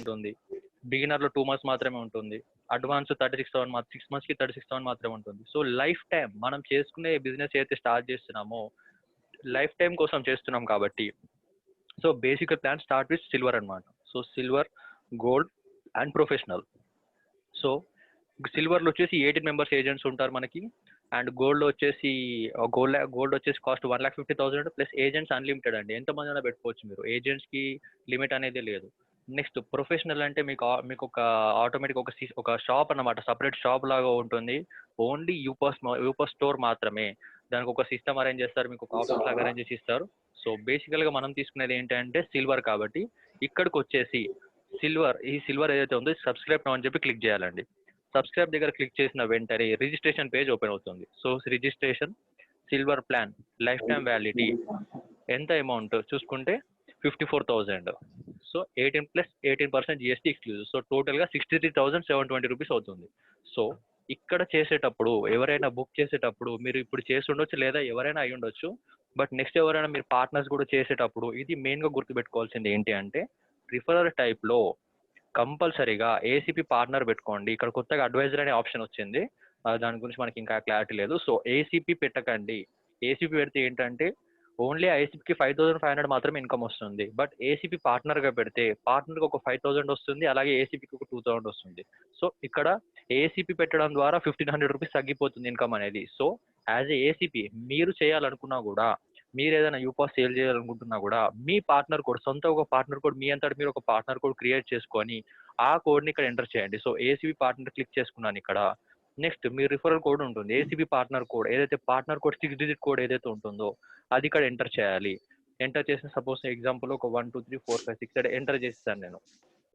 ఉంటుంది. బిగినర్లో 2 మంత్స్ మాత్రమే ఉంటుంది. అడ్వాన్స్ 6 మంత్స్కి 36,000 మాత్రమే ఉంటుంది. సో లైఫ్ టైం మనం చేసుకునే బిజినెస్ ఏదైతే స్టార్ట్ చేస్తున్నామో లైఫ్ టైం కోసం చేస్తున్నాం కాబట్టి so basic plan start with silver అనమాట. So silver, gold and professional. So సిల్వర్లో వచ్చేసి 18 మెంబర్స్ ఏజెంట్స్ ఉంటారు మనకి. అండ్ గోల్డ్లో వచ్చేసి గోల్డ్ వచ్చేసి కాస్ట్ 1,50,000 ప్లస్ ఏజెంట్స్ అన్లిమిటెడ్ అండి. ఎంతమంది అయినా పెట్టుకోవచ్చు మీరు, ఏజెంట్స్కి లిమిట్ అనేది లేదు. నెక్స్ట్ ప్రొఫెషనల్ అంటే మీకు ఒక ఆటోమేటిక్ ఒక షాప్ అన్నమాట, సపరేట్ షాప్ లాగా ఉంటుంది. ఓన్లీ యూపస్ స్టోర్ మాత్రమే. దానికి ఒక సిస్టమ్ అరేంజ్ చేస్తారు, మీకు ఒక ఆఫీస్ లాగా అరేంజ్ చేసి ఇస్తారు. సో బేసికల్గా మనం తీసుకునేది ఏంటంటే సిల్వర్ కాబట్టి ఇక్కడికి వచ్చేసి ఈ సిల్వర్ ఏదైతే ఉందో సబ్స్క్రైబ్ అని చెప్పి క్లిక్ చేయాలండి. సబ్స్క్రైబ్ దగ్గర క్లిక్ చేసిన వెంటనే రిజిస్ట్రేషన్ పేజ్ ఓపెన్ అవుతుంది. So registration, silver plan, life time validity, ఎంత అమౌంట్ చూసుకుంటే 54,000. So 18% GST exclusive. సో టోటల్గా 63,720 రూపీస్ అవుతుంది. సో ఇక్కడ చేసేటప్పుడు ఎవరైనా బుక్ చేసేటప్పుడు మీరు ఇప్పుడు చేసి ఉండొచ్చు లేదా ఎవరైనా అయి ఉండొచ్చు, బట్ నెక్స్ట్ ఎవరైనా మీరు పార్ట్నర్స్ కూడా చేసేటప్పుడు ఇది మెయిన్గా గుర్తుపెట్టుకోవాల్సింది ఏంటి అంటే రిఫరల్ టైప్లో కంపల్సరీగా ఏసీపీ పార్ట్నర్ పెట్టుకోండి. ఇక్కడ కొత్తగా అడ్వైజర్ అనే ఆప్షన్ వచ్చింది, దాని గురించి మనకి ఇంకా క్లారిటీ లేదు. సో ఏసీపీ పెట్టకండి. ఏసీపీ పెడితే ఏంటంటే ఓన్లీ ఐసీపీకి 5,500 మాత్రమే ఇన్కమ్ వస్తుంది. బట్ ఏసీపీ పార్ట్నర్గా పెడితే పార్ట్నర్కి ఒక 5,000 వస్తుంది, అలాగే ఏసీపీకి ఒక 2,000 వస్తుంది. సో ఇక్కడ ఏసీపీ పెట్టడం ద్వారా 1,500 రూపీస్ తగ్గిపోతుంది ఇన్కమ్ అనేది. సో యాజ్ ఏ ఏసీపీ మీరు చేయాలనుకున్నా కూడా, మీరు ఏదైనా యూపాస్ సేల్ చేయాలనుకుంటున్నా కూడా మీ పార్ట్నర్ కోడ్, సొంత ఒక పార్ట్నర్ కోడ్, మీ అంతటి మీరు ఒక పార్ట్నర్ కోడ్ క్రియేట్ చేసుకొని ఆ కోడ్ని ఇక్కడ ఎంటర్ చేయండి. సో ఏసీబీ పార్ట్నర్ క్లిక్ చేసుకున్నాను ఇక్కడ. నెక్స్ట్ మీ రిఫరల్ కోడ్ ఉంటుంది, ఏసీబీ పార్ట్నర్ కోడ్, ఏదైతే పార్ట్నర్ కోడ్ 6 డిజిట్ కోడ్ ఏదైతే ఉంటుందో అది ఇక్కడ ఎంటర్ చేయాలి. ఎంటర్ చేసిన సపోజ్ ఎగ్జాంపుల్ ఒక 1 2 3 4 5 6 ఎంటర్ చేస్తాను నేను,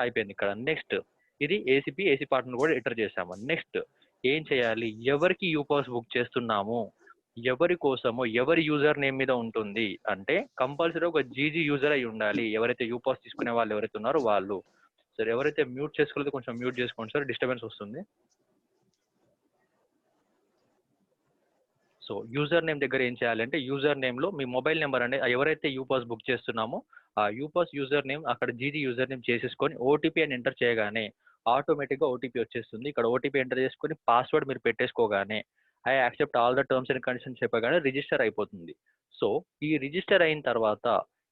అయిపోయింది ఇక్కడ. నెక్స్ట్ ఇది ఏసీ పార్ట్నర్ కూడా ఎంటర్ చేసాము. నెక్స్ట్ ఏం చేయాలి, ఎవరికి యూపాస్ బుక్ చేస్తున్నాము, ఎవరి కోసమో, ఎవరి యూజర్ నేమ్ మీద ఉంటుంది అంటే కంపల్సరీ ఒక జీజీ యూజర్ అయి ఉండాలి. ఎవరైతే యూపాస్ తీసుకునే వాళ్ళు ఎవరైతే ఉన్నారో వాళ్ళు. సరే ఎవరైతే మ్యూట్ చేసుకోలేదో కొంచెం మ్యూట్ చేసుకోండి సార్, డిస్టర్బెన్స్ వస్తుంది. సో యూజర్ నేమ్ దగ్గర ఏం చేయాలంటే యూజర్ నేమ్లో మీ మొబైల్ నెంబర్ అండి, ఎవరైతే యూపాస్ బుక్ చేస్తున్నామో ఆ యూపాస్ యూజర్ నేమ్ అక్కడ జీజీ యూజర్ నేమ్ చేసేసుకొని ఓటీపీ అని ఎంటర్ చేయగానే ఆటోమేటిక్గా ఓటీపీ వచ్చేస్తుంది. ఇక్కడ ఓటీపీ ఎంటర్ చేసుకొని పాస్వర్డ్ మీరు పెట్టేసుకోగానే I accept all the terms and conditions చెప్పగానే రిజిస్టర్ అయిపోతుంది. సో ఈ రిజిస్టర్ అయిన తర్వాత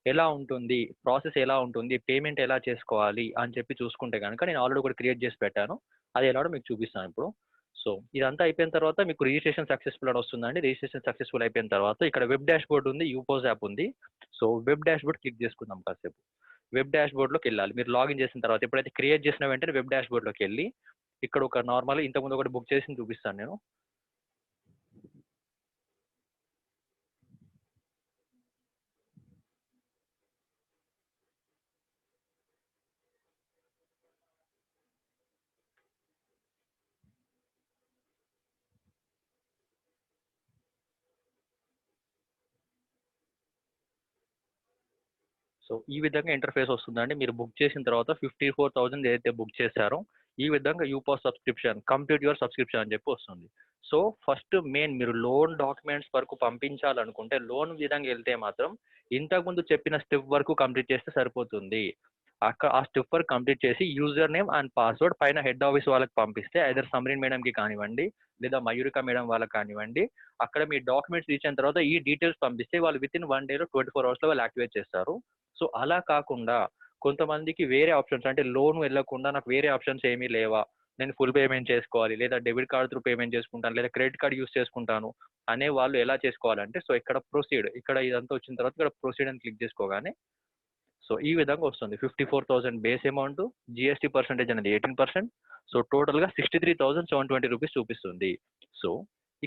ఎలా ఉంటుంది ప్రాసెస్, ఎలా ఉంటుంది పేమెంట్ ఎలా చేసుకోవాలి అని చెప్పి చూసుకుంటే కనుక నేను ఆల్రెడీ ఒకటి క్రియేట్ చేసి పెట్టాను, అది ఎలాగో మీకు చూపిస్తాను ఇప్పుడు. సో ఇదంతా అయిపోయిన తర్వాత మీకు రిజిస్ట్రేషన్ సక్సెస్ఫుల్ అని వస్తుందండి. రిజిస్ట్రేషన్ సక్సెస్ఫుల్ అయిపోయిన తర్వాత ఇక్కడ వెబ్ డాష్ బోర్డ్ ఉంది, యూపోజ్ యాప్ ఉంది. So web dash board click చేసుకుందాం కాసేపు. వెబ్ డాష్ బోర్డ్లోకి వెళ్ళాలి. మీరు లాగిన్ చేసిన తర్వాత ఎప్పుడైతే క్రియేట్ చేసిన వెంటనే వెబ్ డాష్ బోర్డ్లోకి వెళ్ళి ఇక్కడ ఒక నార్మల్ ఇంతకుముందు ఒకటి బుక్ చేసి చూపిస్తాను నేను. సో ఈ విధంగా ఇంటర్ఫేస్ వస్తుందండి. మీరు బుక్ చేసిన తర్వాత 54,000 ఏదైతే బుక్ చేశారో ఈ విధంగా యూపాస్ సబ్స్క్రిప్షన్ కంప్లీట్ యువర్ సబ్స్క్రిప్షన్ అని చెప్పి వస్తుంది. సో ఫస్ట్ మెయిన్ మీరు లోన్ డాక్యుమెంట్స్ వరకు పంపించాలనుకుంటే లోన్ విధంగా వెళ్తే మాత్రం ఇంతకుముందు చెప్పిన స్టెప్ వరకు కంప్లీట్ చేస్తే సరిపోతుంది. అక్కడ ఆ స్టెప్ వరకు కంప్లీట్ చేసి యూజర్ నేమ్ అండ్ పాస్వర్డ్ పైన హెడ్ ఆఫీస్ వాళ్ళకి పంపిస్తే ఐదర్ సమరీన్ మేడంకి కానివ్వండి లేదా మయూరిక మేడం వాళ్ళకి కానివ్వండి, అక్కడ మీ డాక్యుమెంట్స్ రీచ్ అయిన తర్వాత ఈ డీటెయిల్స్ పంపిస్తే వాళ్ళు విత్ ఇన్ 1 డేలో 24 అవర్స్లో వాళ్ళు యాక్టివేట్ చేస్తారు. సో అలా కాకుండా కొంతమందికి వేరే ఆప్షన్స్ అంటే లోన్ వెళ్ళకుండా నాకు వేరే ఆప్షన్స్ ఏమీ లేవా, నేను ఫుల్ పేమెంట్ చేసుకోవాలి లేదా డెబిట్ కార్డ్ త్రూ పేమెంట్ చేసుకుంటాను లేదా క్రెడిట్ కార్డ్ యూస్ చేసుకుంటాను అనే వాళ్ళు ఎలా చేసుకోవాలంటే సో ఇక్కడ ప్రొసీడ్, ఇక్కడ ఇదంతా వచ్చిన తర్వాత ఇక్కడ ప్రొసీడ్ అని క్లిక్ చేసుకోగానే సో ఈ విధంగా వస్తుంది. 54,000 బేస్ అమౌంట్, జిఎస్టీ పర్సెంటేజ్ అనేది 18%. సో టోటల్గా 63,720 రూపీస్ చూపిస్తుంది. సో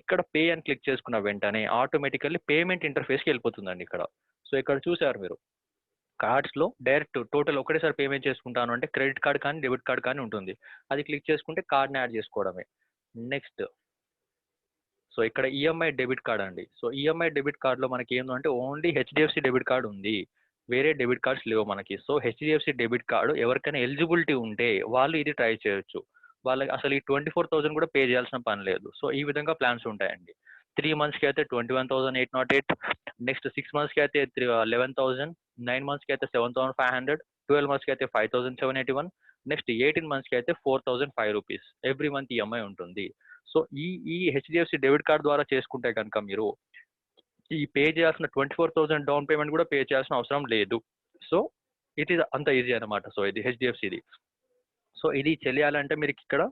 ఇక్కడ పే అని క్లిక్ చేసుకున్న వెంటనే ఆటోమేటికల్లీ పేమెంట్ ఇంటర్ఫేస్కి వెళ్ళిపోతుందండి ఇక్కడ. సో ఇక్కడ చూసారు మీరు కార్డ్స్లో డైరెక్ట్ టోటల్ ఒకటేసారి పేమెంట్ చేసుకుంటాను అంటే క్రెడిట్ కార్డ్ కానీ డెబిట్ కార్డ్ కానీ ఉంటుంది, అది క్లిక్ చేసుకుంటే కార్డ్ని యాడ్ చేసుకోవడమే. నెక్స్ట్ సో ఇక్కడ ఈఎంఐ డెబిట్ కార్డ్ అండి. సో ఈఎంఐ డెబిట్ కార్డ్లో మనకి ఏంటంటే ఓన్లీ హెచ్డిఎఫ్సి డెబిట్ కార్డ్ ఉంది, వేరే డెబిట్ కార్డ్స్ లేవు మనకి. సో హెచ్డిఎఫ్సి డెబిట్ కార్డు ఎవరికైనా ఎలిజిబిలిటీ ఉంటే వాళ్ళు ఇది ట్రై చేయొచ్చు. వాళ్ళకి అసలు ఈ 24,000 కూడా పే చేయాల్సిన పని లేదు. సో ఈ విధంగా ప్లాన్స్ ఉంటాయండి. 3 మంత్స్కి అయితే 21,808, నెక్స్ట్ 6 మంత్స్కి అయితే 11,000, 9 మంత్స్కి అయితే 7,500, 12 మంత్స్కి అయితే 5,781, నెక్స్ట్ 18 మంత్స్కి అయితే 4005 రూపీస్ ఎవ్రీ మంత్ ఈఎంఐ ఉంటుంది. సో ఈ హెచ్డిఎఫ్సి డెబిట్ కార్డ్ ద్వారా చేసుకుంటే కనుక మీరు ఈ పే చేయాల్సిన 24,000 డౌన్ పేమెంట్ కూడా పే చేయాల్సిన అవసరం లేదు. సో ఇట్ ఈస్ అంత ఈజీ అనమాట. సో ఇది హెచ్డిఎఫ్సిది. సో ఇది తెలియాలంటే మీరు ఇక్కడ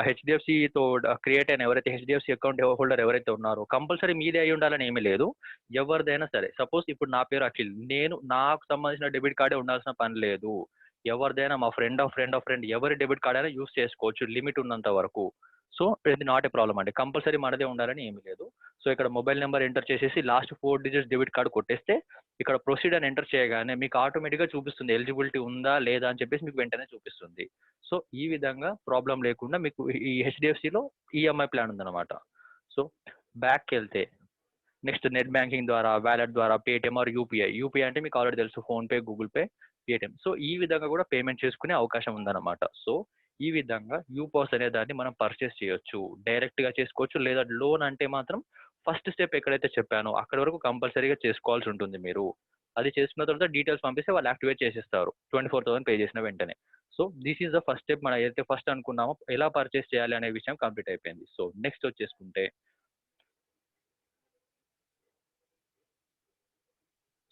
హెచ్డిఎఫ్సితో క్రియేట్ అయిన ఎవరైతే హెచ్డిఎఫ్సి అకౌంట్ హోల్డర్ ఎవరైతే ఉన్నారో కంపల్సరీ మీదే అయి ఉండాలని ఏమీ లేదు. ఎవరిదైనా సరే, సపోజ్ ఇప్పుడు నా పేరు అఖిల్, నాకు సంబంధించిన డెబిట్ కార్డే ఉండాల్సిన పని లేదు. ఎవరిదైనా మా ఫ్రెండ్ ఎవరి డెబిట్ కార్డ్ అయినా యూస్ చేసుకోవచ్చు లిమిట్ ఉన్నంత వరకు. సో ఇది నాట్ ఏ ప్రాబ్లం అండి. కంపల్సరీ మనదే ఉండాలని ఏమీ లేదు. సో ఇక్కడ మొబైల్ నెంబర్ ఎంటర్ చేసేసి లాస్ట్ 4 డిజిట్స్ డెబిట్ కార్డ్ కొట్టేస్తే ఇక్కడ ప్రొసీడ్ అని ఎంటర్ చేయగానే మీకు ఆటోమేటిక్గా చూపిస్తుంది ఎలిజిబిలిటీ ఉందా లేదా అని చెప్పేసి మీకు వెంటనే చూపిస్తుంది. సో ఈ విధంగా ప్రాబ్లం లేకుండా మీకు ఈ హెచ్డిఎఫ్సిలో ఈఎంఐ ప్లాన్ ఉందన్నమాట. సో బ్యాక్కి వెళ్తే నెక్స్ట్ నెట్ బ్యాంకింగ్ ద్వారా, వ్యాలెట్ ద్వారా, పేటిఎం ఆర్ యూపీఐ అంటే మీకు ఆల్రెడీ తెలుసు, PhonePe, Google pay, Paytm. So ఈ విధంగా కూడా పేమెంట్ చేసుకునే అవకాశం ఉందన్నమాట. సో ఈ విధంగా యూపాస్ అనే దాన్ని మనం పర్చేస్ చేయొచ్చు, డైరెక్ట్గా చేసుకోవచ్చు, లేదా లోన్ అంటే మాత్రం ఫస్ట్ స్టెప్ ఎక్కడైతే చెప్పానో అక్కడ వరకు కంపల్సరీగా చేసుకోవాల్సి ఉంటుంది మీరు. అది చేసుకున్న తర్వాత డీటెయిల్స్ పంపిస్తే వాళ్ళు యాక్టివేట్ చేసేస్తారు 24,000 పే చేసిన వెంటనే. So this is the first step. మనం ఏదైతే ఫస్ట్ అనుకున్నామో ఎలా పర్చేస్ చేయాలి అనే విషయం కంప్లీట్ అయిపోయింది. సో నెక్స్ట్ వచ్చేసుకుంటే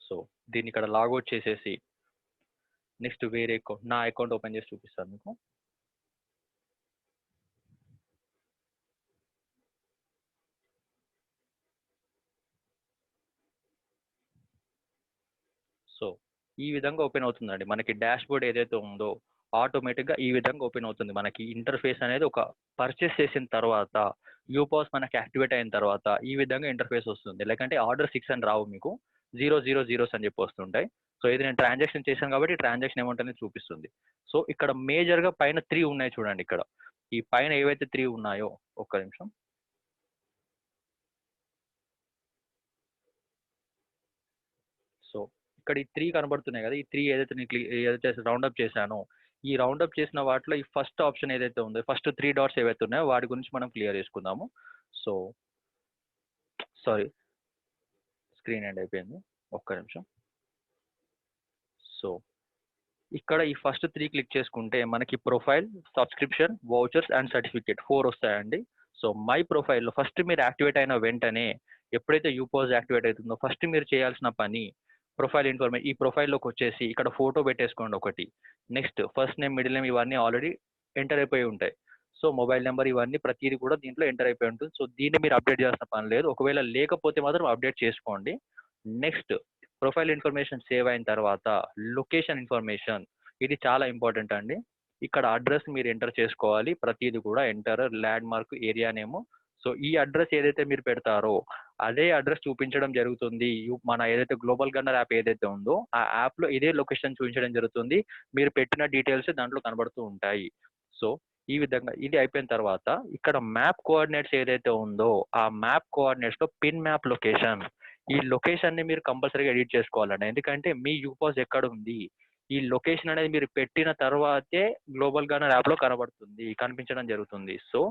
సో దీన్ని ఇక్కడ లాగౌట్ చేసేసి నెక్స్ట్ వేరే అకౌంట్, నా అకౌంట్ ఓపెన్ చేసి చూపిస్తాను మీకు. సో ఈ విధంగా ఓపెన్ అవుతుందండి. మనకి డాష్ బోర్డ్ ఏదైతే ఉందో ఆటోమేటిక్గా ఈ విధంగా ఓపెన్ అవుతుంది. మనకి ఇంటర్ఫేస్ అనేది ఒక పర్చేస్ చేసిన తర్వాత యూపాస్ మనకి యాక్టివేట్ అయిన తర్వాత ఈ విధంగా ఇంటర్ఫేస్ వస్తుంది. లేకంటే ఆర్డర్ 6 అని రావు, మీకు 000 అని చెప్పి వస్తుంటాయి. సో ఇది నేను ట్రాన్సాక్షన్ చేశాను కాబట్టి ట్రాన్సాక్షన్ అమౌంట్ అనేది చూపిస్తుంది. సో ఇక్కడ మేజర్గా పైన 3 ఉన్నాయి చూడండి. ఇక్కడ ఈ పైన ఏవైతే 3 ఉన్నాయో, ఒక్క నిమిషం. సో ఇక్కడ ఈ 3 కనబడుతున్నాయి కదా, ఈ 3 ఏదైతే రౌండప్ చేశానో ఈ రౌండప్ చేసిన వాటిలో ఈ ఫస్ట్ ఆప్షన్ ఏదైతే ఉందో, ఫస్ట్ 3 డాట్స్ ఏవైతే ఉన్నాయో వాటి గురించి మనం క్లియర్ చేసుకుందాము. సో సారీ, స్క్రీన్ ఎండ్ అయిపోయింది, ఒక్క నిమిషం. సో ఇక్కడ ఈ ఫస్ట్ 3 క్లిక్ చేసుకుంటే మనకి profile, subscription, vouchers and certificate 4 వస్తాయండి. సో మై ప్రొఫైల్లో ఫస్ట్ మీరు యాక్టివేట్ అయిన వెంటనే, ఎప్పుడైతే యూపాస్ యాక్టివేట్ అవుతుందో ఫస్ట్ మీరు చేయాల్సిన పని ప్రొఫైల్ ఇన్ఫర్మేషన్, ఈ ప్రొఫైల్లోకి వచ్చేసి ఇక్కడ ఫోటో పెట్టేసుకోండి ఒకటి. Next first name, middle name ఇవన్నీ ఆల్రెడీ ఎంటర్ అయిపోయి ఉంటాయి. సో మొబైల్ నెంబర్ ఇవన్నీ ప్రతిదీ కూడా దీంట్లో ఎంటర్ అయిపోయి ఉంటుంది. సో దీన్ని మీరు అప్డేట్ చేయాల్సిన పని లేదు. ఒకవేళ లేకపోతే మాత్రం అప్డేట్ చేసుకోండి. నెక్స్ట్ ప్రొఫైల్ ఇన్ఫర్మేషన్ సేవ్ అయిన తర్వాత లొకేషన్ ఇన్ఫర్మేషన్, ఇది చాలా ఇంపార్టెంట్ అండి. ఇక్కడ అడ్రస్ మీరు ఎంటర్ చేసుకోవాలి. ప్రతిదీ కూడా enter, land mark, area name. So ఈ అడ్రస్ ఏదైతే మీరు పెడతారో అదే అడ్రస్ చూపించడం జరుగుతుంది. మన ఏదైతే గ్లోబల్ గన్నర్ యాప్ ఏదైతే ఉందో ఆ యాప్లో ఇదే లొకేషన్ చూపించడం జరుగుతుంది. మీరు పెట్టిన డీటెయిల్స్ దాంట్లో కనబడుతూ ఉంటాయి. సో ఈ విధంగా ఇది అయిపోయిన తర్వాత ఇక్కడ మ్యాప్ కోఆర్డినేట్స్ ఏదైతే ఉందో ఆ మ్యాప్ కోఆర్డినేట్స్లో పిన్ మ్యాప్ లొకేషన్, ఈ లొకేషన్ని మీరు కంపల్సరీగా ఎడిట్ చేసుకోవాలండి. ఎందుకంటే మీ యూపాస్ ఎక్కడ ఉంది, ఈ లొకేషన్ అనేది మీరు పెట్టిన తర్వాతే గ్లోబల్ గన్నర్ యాప్లో కనిపించడం జరుగుతుంది. సో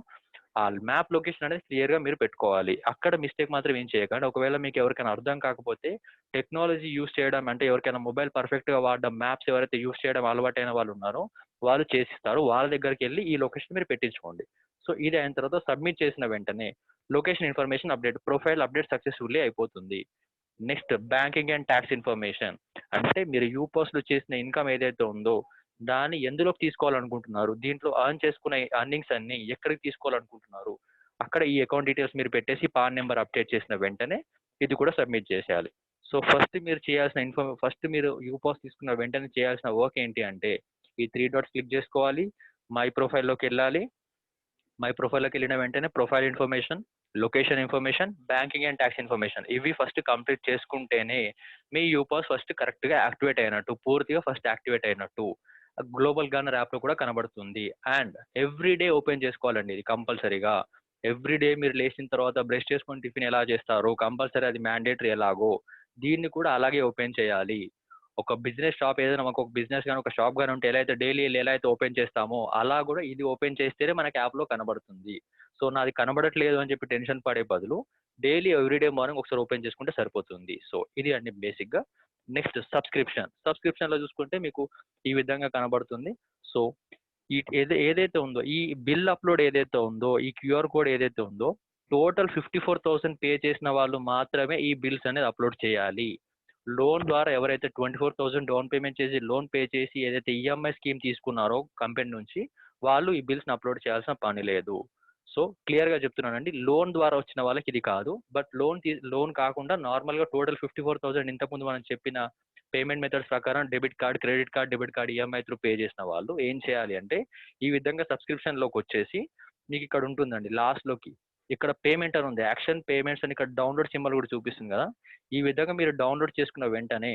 ఆ మ్యాప్ లొకేషన్ అనేది క్లియర్గా మీరు పెట్టుకోవాలి. అక్కడ మిస్టేక్ మాత్రం ఏం చేయకండి. ఒకవేళ మీకు ఎవరికైనా అర్థం కాకపోతే టెక్నాలజీ యూస్ చేయడం, అంటే ఎవరికైనా మొబైల్ పర్ఫెక్ట్గా వాడడం, మ్యాప్స్ ఎవరైతే యూస్ చేయడం అలవాటైన వాళ్ళు ఉన్నారో వాళ్ళు చేసిస్తారు. వాళ్ళ దగ్గరికి వెళ్ళి ఈ లొకేషన్ మీరు పెట్టించుకోండి. సో ఇది అయిన తర్వాత సబ్మిట్ చేసిన వెంటనే location information update, profile update successfully అయిపోతుంది. Next banking and tax information, అంటే మీరు యూపాస్లో చేసిన ఇన్కమ్ ఏదైతే ఉందో దాన్ని ఎందులోకి తీసుకోవాలనుకుంటున్నారు, దీంట్లో అర్న్ చేసుకునే అర్నింగ్స్ అన్ని ఎక్కడికి తీసుకోవాలనుకుంటున్నారు, అక్కడ ఈ అకౌంట్ డీటెయిల్స్ మీరు పెట్టేసి పాన్ నెంబర్ అప్డేట్ చేసిన వెంటనే ఇది కూడా సబ్మిట్ చేసేయాలి. సో ఫస్ట్ మీరు యూపాస్ తీసుకున్న వెంటనే చేయాల్సిన వర్క్ ఏంటి అంటే ఈ 3 డాట్స్ క్లిక్ చేసుకోవాలి, మై ప్రొఫైల్లోకి వెళ్ళాలి. మై ప్రొఫైల్లోకి వెళ్ళిన వెంటనే profile information, location information, banking and tax information ఇవి ఫస్ట్ కంప్లీట్ చేసుకుంటేనే మీ యూపాస్ ఫస్ట్ కరెక్ట్గా యాక్టివేట్ అయినట్టు, పూర్తిగా ఫస్ట్ యాక్టివేట్ అయినట్టు గ్లోబల్ గన్నర్ యాప్లో కూడా కనబడుతుంది. అండ్ ఎవ్రీ డే ఓపెన్ చేసుకోవాలండి ఇది కంపల్సరీగా. ఎవ్రీ డే మీరు లేచిన తర్వాత బ్రష్ చేసుకొని టిఫిన్ ఎలా చేస్తారో కంపల్సరీ అది మ్యాండేటరీ ఎలాగో దీన్ని కూడా అలాగే ఓపెన్ చేయాలి. ఒక బిజినెస్ షాప్ ఏదైనా మాకు ఒక బిజినెస్ కానీ ఒక షాప్ కానీ ఉంటే ఎలా అయితే డైలీ ఎలా అయితే ఓపెన్ చేస్తామో అలా కూడా ఇది ఓపెన్ చేస్తేనే మనకి యాప్లో కనబడుతుంది. సో నాది కనబడట్లేదు అని చెప్పి టెన్షన్ పడే బదులు డైలీ ఎవ్రీడే మార్నింగ్ ఒకసారి ఓపెన్ చేసుకుంటే సరిపోతుంది. సో ఇది అండి బేసిక్గా. నెక్స్ట్ సబ్స్క్రిప్షన్లో చూసుకుంటే మీకు ఈ విధంగా కనబడుతుంది. సో ఏదైతే ఉందో ఈ బిల్ అప్లోడ్ ఏదైతే ఉందో ఈ క్యూఆర్ కోడ్ ఏదైతే ఉందో టోటల్ 54,000 పే చేసిన వాళ్ళు మాత్రమే ఈ బిల్స్ అనేది అప్లోడ్ చేయాలి. లోన్ ద్వారా ఎవరైతే 24,000 డౌన్ పేమెంట్ చేసి లోన్ పే చేసి ఏదైతే ఈఎంఐ స్కీమ్ తీసుకున్నారో కంపెనీ నుంచి వాళ్ళు ఈ బిల్స్ని అప్లోడ్ చేయాల్సిన పని లేదు. సో క్లియర్గా చెప్తున్నానండి, లోన్ ద్వారా వచ్చిన వాళ్ళకి ఇది కాదు. బట్ లోన్ కాకుండా నార్మల్గా టోటల్ 54,000 ఇంతకుముందు మనం చెప్పిన పేమెంట్ మెథడ్స్ ప్రకారం debit card, credit card, debit card, EMI through pay చేసిన వాళ్ళు ఏం చేయాలి అంటే ఈ విధంగా సబ్స్క్రిప్షన్లోకి వచ్చేసి మీకు ఇక్కడ ఉంటుందండి లాస్ట్లోకి ఇక్కడ పేమెంట్ అని ఉంది, యాక్షన్ పేమెంట్స్ అని ఇక్కడ డౌన్లోడ్ సింబల్ కూడా చూపిస్తుంది కదా. ఈ విధంగా మీరు డౌన్లోడ్ చేసుకున్న వెంటనే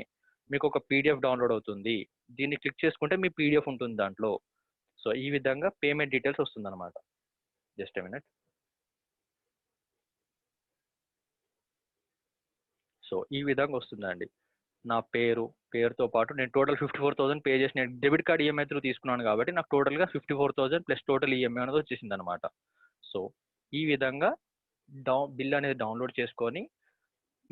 మీకు ఒక పీడిఎఫ్ డౌన్లోడ్ అవుతుంది. దీన్ని క్లిక్ చేసుకుంటే మీ పీడిఎఫ్ ఉంటుంది దాంట్లో. సో ఈ విధంగా పేమెంట్ డీటెయిల్స్ వస్తుంది అనమాట. Just a minute. సో ఈ విధంగా వస్తుందండి. నా పేరుతో పాటు నేను టోటల్ 54,000 పే చేసి నేను డెబిట్ కార్డ్ ఈఎంఐ త్రూ తీసుకున్నాను కాబట్టి నాకు టోటల్గా 54,000 ప్లస్ టోటల్ ఈఎంఐ అనేది వచ్చేసింది అనమాట. సో ఈ విధంగా బిల్ అనేది డౌన్లోడ్ చేసుకొని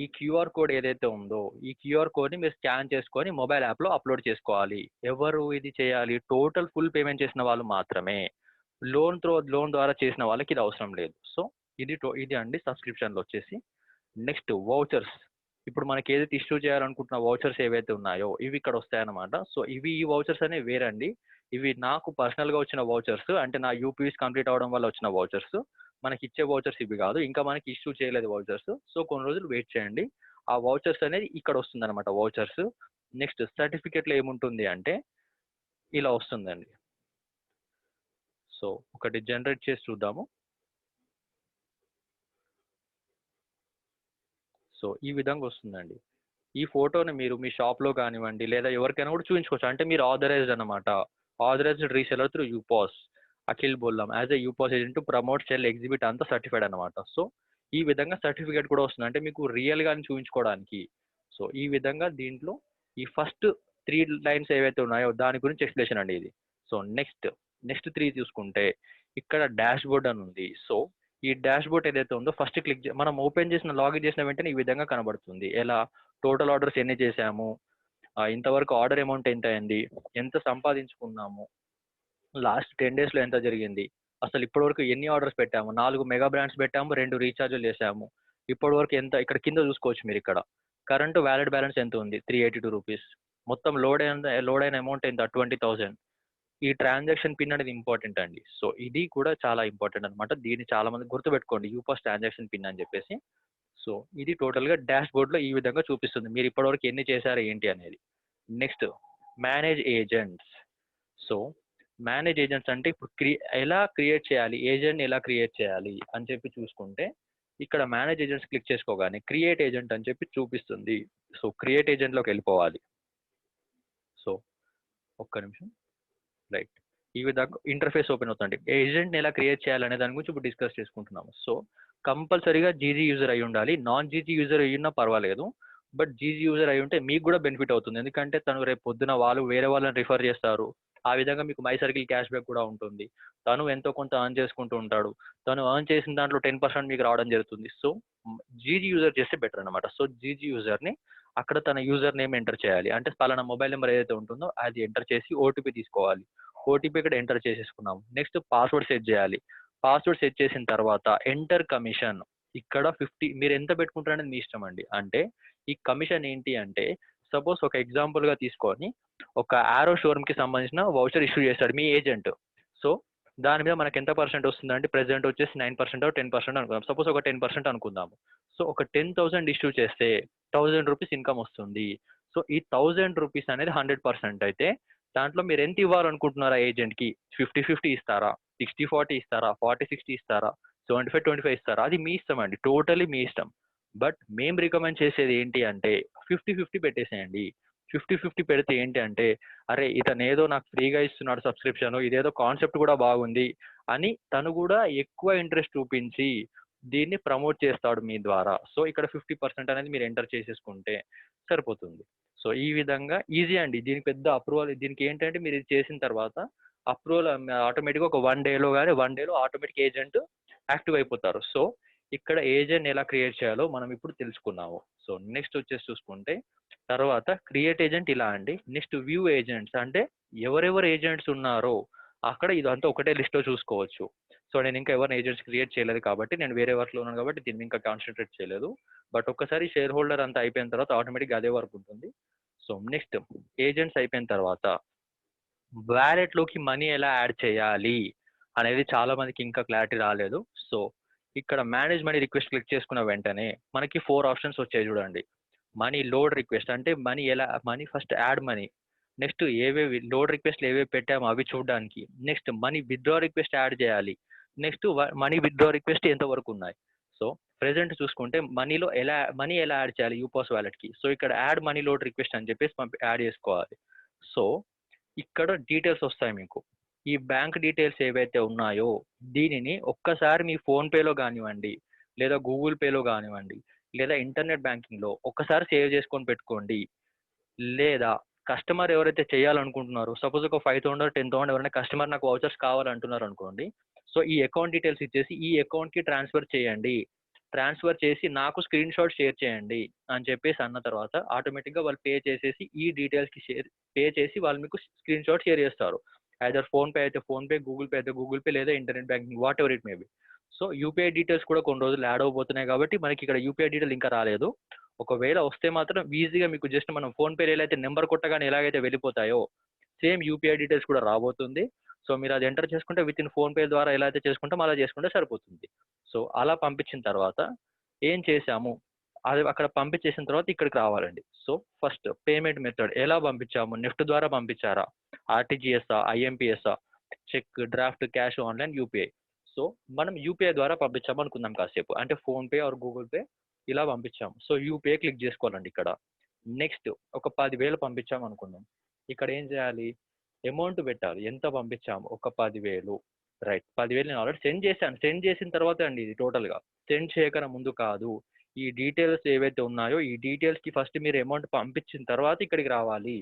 ఈ క్యూఆర్ కోడ్ ఏదైతే ఉందో ఈ క్యూఆర్ కోడ్ని మీరు స్కాన్ చేసుకొని మొబైల్ యాప్లో అప్లోడ్ చేసుకోవాలి. ఎవరు ఇది చేయాలి? టోటల్ ఫుల్ పేమెంట్ చేసిన వాళ్ళు మాత్రమే. లోన్ ద్వారా చేసిన వాళ్ళకి ఇది అవసరం లేదు. సో ఇది అండి సబ్స్క్రిప్షన్లో వచ్చేసి. Next vouchers. ఇప్పుడు మనకి ఏదైతే ఇష్యూ చేయాలనుకుంటున్న వౌచర్స్ ఏవైతే ఉన్నాయో ఇవి ఇక్కడ వస్తాయన్నమాట. సో ఈ వౌచర్స్ అనేవి వేరండి. ఇవి నాకు పర్సనల్గా వచ్చిన వౌచర్స్, అంటే నా యూపీఎస్ కంప్లీట్ అవడం వల్ల వచ్చిన వౌచర్స్. మనకి ఇచ్చే వౌచర్స్ ఇవి కాదు, ఇంకా మనకి ఇష్యూ చేయలేదు వౌచర్స్. సో కొన్ని రోజులు వెయిట్ చేయండి, ఆ వౌచర్స్ అనేది ఇక్కడ వస్తుంది అనమాట వౌచర్స్. నెక్స్ట్ సర్టిఫికేట్లో ఏముంటుంది అంటే ఇలా వస్తుందండి. సో ఒకటి జనరేట్ చేసి చూద్దాము. సో ఈ విధంగా వస్తుందండి. ఈ ఫోటోని మీరు మీ షాప్లో కానివ్వండి లేదా ఎవరికైనా కూడా చూపించుకోవచ్చు. అంటే మీరు ఆథరైజ్డ్ అనమాట, authorized reseller through UPass, Akhil Bollam as a UPass agent to promote, sell, exhibit అంతా సర్టిఫైడ్ అనమాట. సో ఈ విధంగా సర్టిఫికేట్ కూడా వస్తుంది, అంటే మీకు రియల్గా చూపించుకోవడానికి. సో ఈ విధంగా దీంట్లో ఈ ఫస్ట్ 3 లైన్స్ ఏవైతే ఉన్నాయో దాని గురించి ఎక్స్ప్లెనేషన్ అండి ఇది. సో నెక్స్ట్ 3 చూసుకుంటే ఇక్కడ డాష్ బోర్డ్ అని ఉంది. సో ఈ డాష్ బోర్డ్ ఏదైతే ఉందో ఫస్ట్ మనం ఓపెన్ చేసిన లాగిన్ చేసిన వెంటనే ఈ విధంగా కనబడుతుంది. ఎలా టోటల్ ఆర్డర్స్ ఎన్ని చేసాము, ఇంతవరకు ఆర్డర్ అమౌంట్ ఎంత అయింది, ఎంత సంపాదించుకున్నాము, లాస్ట్ 10 daysలో ఎంత జరిగింది, అసలు ఇప్పటివరకు ఎన్ని ఆర్డర్స్ పెట్టాము, 4 మెగా బ్రాండ్స్ పెట్టాము, 2 రీఛార్జ్లు చేసాము, ఇప్పటివరకు ఎంత. ఇక్కడ కింద చూసుకోవచ్చు మీరు, ఇక్కడ కరెంట్ వ్యాలిడ్ బ్యాలెన్స్ ఎంత ఉంది, 382 రూపీస్. మొత్తం లోడ్ అయిన అమౌంట్ ఎంత, 20,000. ఈ ట్రాన్సాక్షన్ పిన్ అనేది ఇంపార్టెంట్ అండి. సో ఇది కూడా చాలా ఇంపార్టెంట్ అనమాట. దీన్ని చాలా మంది గుర్తుపెట్టుకోండి, యూపాస్ ట్రాన్సాక్షన్ పిన్ అని చెప్పేసి. సో ఇది టోటల్గా డాష్ బోర్డ్లో ఈ విధంగా చూపిస్తుంది మీరు ఇప్పటివరకు ఎన్ని చేశారు ఏంటి అనేది. Next manage agents. So manage agents అంటే ఇప్పుడు ఎలా క్రియేట్ చేయాలి, ఏజెంట్ని ఎలా క్రియేట్ చేయాలి అని చెప్పి చూసుకుంటే ఇక్కడ మేనేజ్ ఏజెంట్స్ క్లిక్ చేసుకోగానే క్రియేట్ ఏజెంట్ అని చెప్పి చూపిస్తుంది. సో క్రియేట్ ఏజెంట్లోకి వెళ్ళిపోవాలి. సో ఒక్క నిమిషం. రైట్, ఈ విధంగా ఇంటర్ఫేస్ ఓపెన్ అవుతుంది. ఏజెంట్ని ఎలా క్రియేట్ చేయాలనే దాని గురించి ఇప్పుడు డిస్కస్ చేసుకుంటున్నాము. సో కంపల్సరీగా జీజీ యూజర్ అయి ఉండాలి. నాన్ జీజీ యూజర్ అయ్యున్నా పర్వాలేదు, బట్ జీజీ యూజర్ అయి ఉంటే మీకు కూడా బెనిఫిట్ అవుతుంది. ఎందుకంటే తను రేపు పొద్దున వేరే వాళ్ళని రిఫర్ చేస్తారు. ఆ విధంగా మీకు మై సర్కిల్ క్యాష్ బ్యాక్ కూడా ఉంటుంది. తను ఎంతో కొంత ఎర్న్ చేసుకుంటూ ఉంటాడు. తను ఎర్న్ చేసిన దాంట్లో 10% మీకు రావడం జరుగుతుంది. సో జీజీ యూజర్ చేస్తే బెటర్ అనమాట. సో జీజీ యూజర్ని అక్కడ తన యూజర్ నేమ్ ఎంటర్ చేయాలి, అంటే పలానా మొబైల్ నెంబర్ ఏదైతే ఉంటుందో అది ఎంటర్ చేసి ఓటీపీ తీసుకోవాలి. ఓటీపీ ఇక్కడ ఎంటర్ చేసేసుకున్నాము. నెక్స్ట్ పాస్వర్డ్ సెట్ చేయాలి. పాస్వర్డ్ సెట్ చేసిన తర్వాత ఎంటర్ కమిషన్. ఇక్కడ 50 మీరు ఎంత పెట్టుకుంటారనేది మీ ఇష్టం అండి. అంటే ఈ కమిషన్ ఏంటి అంటే సపోజ్ ఒక ఎగ్జాంపుల్గా తీసుకొని ఒక ఆరో షోరూమ్కి సంబంధించిన వౌచర్ ఇష్యూ చేస్తాడు మీ ఏజెంట్. సో దాని మీద మనకి ఎంత పర్సెంట్ వస్తుందంటే ప్రెసెంట్ వచ్చేసి 9% 10% అనుకుందాం. సపోజ్ ఒక 10% అనుకుందాము. సో ఒక 10,000 ఇష్యూ చేస్తే 1,000 రూపీస్ ఇన్కమ్ వస్తుంది. సో ఈ 1,000 రూపీస్ అనేది 100% అయితే దాంట్లో మీరు ఎంత ఇవ్వాలనుకుంటున్నారా ఏజెంట్కి? 50-50 ఇస్తారా, 60-40 ఇస్తారా, 40-60 ఇస్తారా, 75-25 ఇస్తారా? అది మీ ఇష్టం అండి, టోటలీ మీ ఇష్టం. బట్ మేము రికమెండ్ చేసేది ఏంటి అంటే 50-50 పెట్టేసేయండి. 50-50 పెడితే ఏంటి అంటే అరే ఇతను ఏదో నాకు ఫ్రీగా ఇస్తున్నాడు సబ్స్క్రిప్షన్, ఇదేదో కాన్సెప్ట్ కూడా బాగుంది అని తను కూడా ఎక్కువ ఇంట్రెస్ట్ చూపించి దీన్ని ప్రమోట్ చేస్తాడు మీ ద్వారా. సో ఇక్కడ 50% అనేది మీరు ఎంటర్ చేసేసుకుంటే సరిపోతుంది. సో ఈ విధంగా ఈజీ అండి. దీనికి పెద్ద అప్రూవల్, దీనికి ఏంటంటే మీరు ఇది చేసిన తర్వాత అప్రూవల్ ఆటోమేటిక్గా ఒక 1 డేలో కానీ 1 డేలో ఆటోమేటిక్ ఏజెంట్ యాక్టివ్ అయిపోతారు. సో ఇక్కడ ఏజెంట్ ఎలా క్రియేట్ చేయాలో మనం ఇప్పుడు తెలుసుకున్నాము. సో నెక్స్ట్ వచ్చేసి చూసుకుంటే తర్వాత క్రియేట్ ఏజెంట్ ఇలా అండి. నెక్స్ట్ వ్యూ ఏజెంట్స్, అంటే ఎవరెవరు ఏజెంట్స్ ఉన్నారో అక్కడ ఇదంతా ఒకటే లిస్ట్లో చూసుకోవచ్చు. సో నేను ఇంకా ఎవరిని ఏజెంట్స్ క్రియేట్ చేయలేదు కాబట్టి, నేను వేరే వర్క్లో ఉన్నాను కాబట్టి దీన్ని ఇంకా కాన్సన్ట్రేట్ చేయలేదు. బట్ ఒక్కసారి షేర్ హోల్డర్ అంతా అయిపోయిన తర్వాత ఆటోమేటిక్గా అదే వర్క్ ఉంటుంది. సో నెక్స్ట్ ఏజెంట్స్ అయిపోయిన తర్వాత వ్యాలెట్లోకి మనీ ఎలా యాడ్ చేయాలి అనేది చాలా మందికి ఇంకా క్లారిటీ రాలేదు. సో ఇక్కడ మేనేజ్ మనీ రిక్వెస్ట్ క్లిక్ చేసుకున్న వెంటనే మనకి 4 ఆప్షన్స్ వచ్చాయి చూడండి. మనీ లోడ్ రిక్వెస్ట్ అంటే money first add money, next ఏవేవి లోడ్ రిక్వెస్ట్లు ఏవేవి పెట్టామో అవి చూడడానికి, next money withdraw request add చేయాలి, నెక్స్ట్ మనీ విత్డ్రా రిక్వెస్ట్ ఎంతవరకు ఉన్నాయి. సో ప్రెసెంట్ చూసుకుంటే మనీ ఎలా యాడ్ చేయాలి యూపాస్ వ్యాలెట్కి. సో ఇక్కడ యాడ్ మనీ లోడ్ రిక్వెస్ట్ అని చెప్పేసి యాడ్ చేసుకోవాలి. సో ఇక్కడ డీటెయిల్స్ వస్తాయి మీకు. ఈ బ్యాంక్ డీటెయిల్స్ ఏవైతే ఉన్నాయో దీనిని ఒక్కసారి మీ ఫోన్పేలో కానివ్వండి, లేదా గూగుల్ పేలో కానివ్వండి, లేదా ఇంటర్నెట్ బ్యాంకింగ్లో ఒక్కసారి సేవ్ చేసుకొని పెట్టుకోండి. లేదా కస్టమర్ ఎవరైతే చేయాలనుకుంటున్నారో, సపోజ్ ఒక 5,000 10,000 ఎవరైనా కస్టమర్ నాకు వౌచర్స్ కావాలంటున్నారు అనుకోండి. సో ఈ అకౌంట్ డీటెయిల్స్ ఇచ్చేసి ఈ అకౌంట్కి ట్రాన్స్ఫర్ చేయండి, ట్రాన్స్ఫర్ చేసి నాకు స్క్రీన్ షాట్ షేర్ చేయండి అని చెప్పేసి అన్న తర్వాత ఆటోమేటిక్గా వాళ్ళు పే చేసేసి ఈ డీటెయిల్స్కి పే చేసి వాళ్ళు మీకు స్క్రీన్ షాట్ షేర్ చేస్తారు. ఐదర్ ఫోన్పే అయితే ఫోన్పే, గూగుల్ పే అయితే గూగుల్ పే, లేదా internet banking, what ever it may be. So UPI details కూడా కొన్ని రోజులు యాడ్ అవబోతున్నాయి కాబట్టి మనకి ఇక్కడ యూపీఐ డీటెయిల్ ఇంకా రాలేదు. ఒకవేళ వస్తే మాత్రం ఈజీగా మీకు జస్ట్ మనం ఫోన్పేలో ఎలా అయితే నెంబర్ కొట్టగానే ఎలాగైతే వెళ్ళిపోతాయో సేమ్ యూపీఐ డీటెయిల్స్ కూడా రాబోతుంది. సో మీరు అది ఎంటర్ చేసుకుంటే విత్ ఇన్ ఫోన్పే ద్వారా ఎలా అయితే చేసుకుంటామో అలా చేసుకుంటే సరిపోతుంది. సో అలా పంపించిన తర్వాత ఏం చేశాము, అది అక్కడ పంపించేసిన తర్వాత ఇక్కడికి రావాలండి. సో ఫస్ట్ పేమెంట్ మెథడ్ ఎలా పంపించాము, నెఫ్ట్ ద్వారా పంపించారా, ఆర్టీజీఎస్ఆ, ఐఎంపీఎస్ఆ, cheque, draft, cash, online, UPI. So మనం యూపీఐ ద్వారా పంపించాము అనుకుందాం కాసేపు, అంటే ఫోన్పే ఆర్ గూగుల్ పే ఇలా పంపించాము. సో యూపీఐ క్లిక్ చేసుకోవాలండి ఇక్కడ. నెక్స్ట్ ఒక 10,000 పంపించాము అనుకుందాం. ఇక్కడ ఏం చేయాలి, అమౌంట్ పెట్టాలి, ఎంత పంపించాము, ఒక 10,000. రైట్, 10,000 నేను ఆల్రెడీ సెండ్ చేశాను. సెండ్ చేసిన తర్వాత అండి ఇది టోటల్గా, సెండ్ చేయకన ముందు కాదు. ఈ డీటెయిల్స్ ఏవైతే ఉన్నాయో ఈ డీటెయిల్స్కి ఫస్ట్ మీరు అమౌంట్ పంపించిన తర్వాత ఇక్కడికి రావాలి.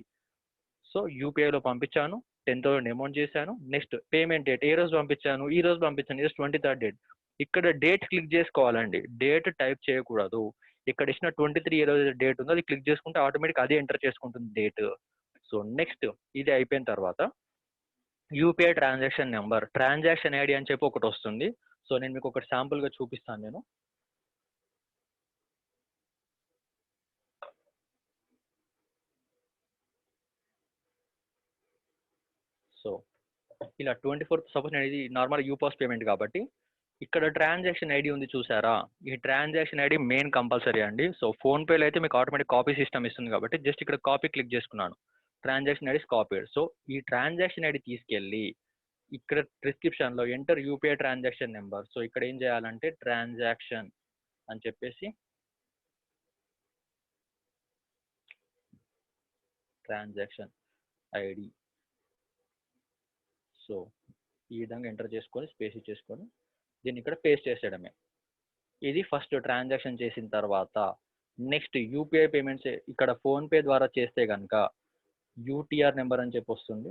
సో యూపీఐలో పంపించాను, 10,000 అమౌంట్ చేశాను. నెక్స్ట్ పేమెంట్ డేట్ ఏ రోజు పంపించాను, ఈ రోజు పంపించాను, ఈరోజు 23rd డేట్. ఇక్కడ డేట్ క్లిక్ చేసుకోవాలండి, డేట్ టైప్ చేయకూడదు. ఇక్కడ ఇచ్చిన 23 ఏ రోజు డేట్ ఉందో అది క్లిక్ చేసుకుంటే ఆటోమేటిక్ అదే ఎంటర్ చేసుకుంటుంది డేట్. సో నెక్స్ట్ ఇది అయిపోయిన తర్వాత UPI transaction number, transaction ID అని చెప్పి ఒకటి వస్తుంది. సో నేను మీకు ఒకటి శాంపుల్గా చూపిస్తాను నేను. సో ఇలా 24th సపోజ్ నేను ఇది నార్మల్ యూపాస్ పేమెంట్ కాబట్టి ఇక్కడ ట్రాన్సాక్షన్ ఐడి ఉంది చూసారా, ఈ ట్రాన్సాక్షన్ ఐడి మెయిన్ కంపల్సరీ అండి. సో ఫోన్పేలో అయితే మీకు ఆటోమేటిక్ కాపీ సిస్టమ్ ఇస్తుంది కాబట్టి జస్ట్ ఇక్కడ కాపీ క్లిక్ చేసుకున్నాను, ట్రాన్సాక్షన్ ఐడి కాపీడ్. సో ఈ ట్రాన్సాక్షన్ ఐడి తీసుకెళ్ళి ఇక్కడ డిస్క్రిప్షన్లో enter UPI transaction number. So ఇక్కడ ఏం చేయాలంటే ట్రాన్సాక్షన్ అని చెప్పేసి ట్రాన్సాక్షన్ ఐడి, సో ఈ విధంగా ఎంటర్ చేసుకొని స్పేస్ ఇచ్చేసుకొని దీన్ని ఇక్కడ పేస్ట్ చేసేయడమే. ఇది ఫస్ట్ ట్రాన్సాక్షన్ చేసిన తర్వాత నెక్స్ట్ యూపీఐ పేమెంట్స్ ఇక్కడ ఫోన్పే ద్వారా చేస్తే కనుక యూటీఆర్ నెంబర్ అని చెప్పి వస్తుంది.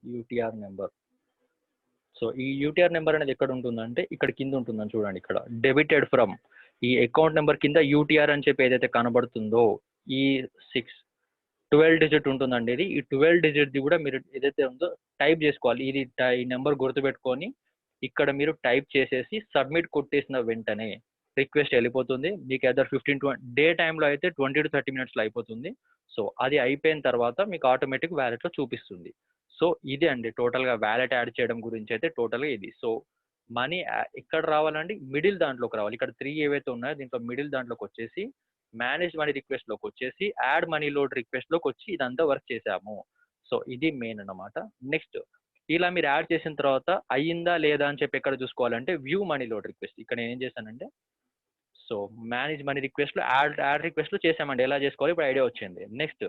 UTR number. సో ఈ యూటీఆర్ నెంబర్ అనేది ఎక్కడ ఉంటుందంటే ఇక్కడ కింద ఉంటుందని చూడండి, ఇక్కడ డెబిటెడ్ ఫ్రమ్ ఈ అకౌంట్ నెంబర్ కింద యూటీఆర్ అని చెప్పి ఏదైతే కనబడుతుందో ఈ 12 డిజిట్ ఉంటుందండి ఇది. ఈ 12 డిజిట్ది కూడా మీరు ఏదైతే ఉందో టైప్ చేసుకోవాలి. ఇది ఈ నెంబర్ గుర్తుపెట్టుకొని ఇక్కడ మీరు టైప్ చేసేసి సబ్మిట్ కొట్టేసిన వెంటనే రిక్వెస్ట్ వెళ్ళిపోతుంది. మీకు ఏదో 15-20 డే టైంలో అయితే 20 to 30 minutesలో అయిపోతుంది. సో అది అయిపోయిన తర్వాత మీకు ఆటోమేటిక్ వ్యాలెట్లో చూపిస్తుంది. సో ఇది అండి టోటల్గా వ్యాలెట్ యాడ్ చేయడం గురించి అయితే టోటల్గా ఇది. సో మనీ ఎక్కడ రావాలండి, మిడిల్ దాంట్లోకి రావాలి. ఇక్కడ 3 ఏవైతే ఉన్నాయో దీంట్లో మిడిల్ దాంట్లోకి వచ్చేసి మేనేజ్ మనీ రిక్వెస్ట్లోకి వచ్చేసి యాడ్ మనీ లోడ్ రిక్వెస్ట్లోకి వచ్చి ఇదంతా వర్క్ చేసాము. సో ఇది మెయిన్ అన్నమాట. నెక్స్ట్ ఇలా మీరు యాడ్ చేసిన తర్వాత అయ్యిందా లేదా అని చెప్పి ఎక్కడ చూసుకోవాలంటే వ్యూ మనీ లోడ్ రిక్వెస్ట్. ఇక్కడ నేను ఏం చేశానంటే సో మేనేజ్ మనీ రిక్వెస్ట్లో యాడ్ రిక్వెస్ట్లో చేసామండి, ఎలా చేసుకోవాలి ఇప్పుడు ఐడియా వచ్చింది. నెక్స్ట్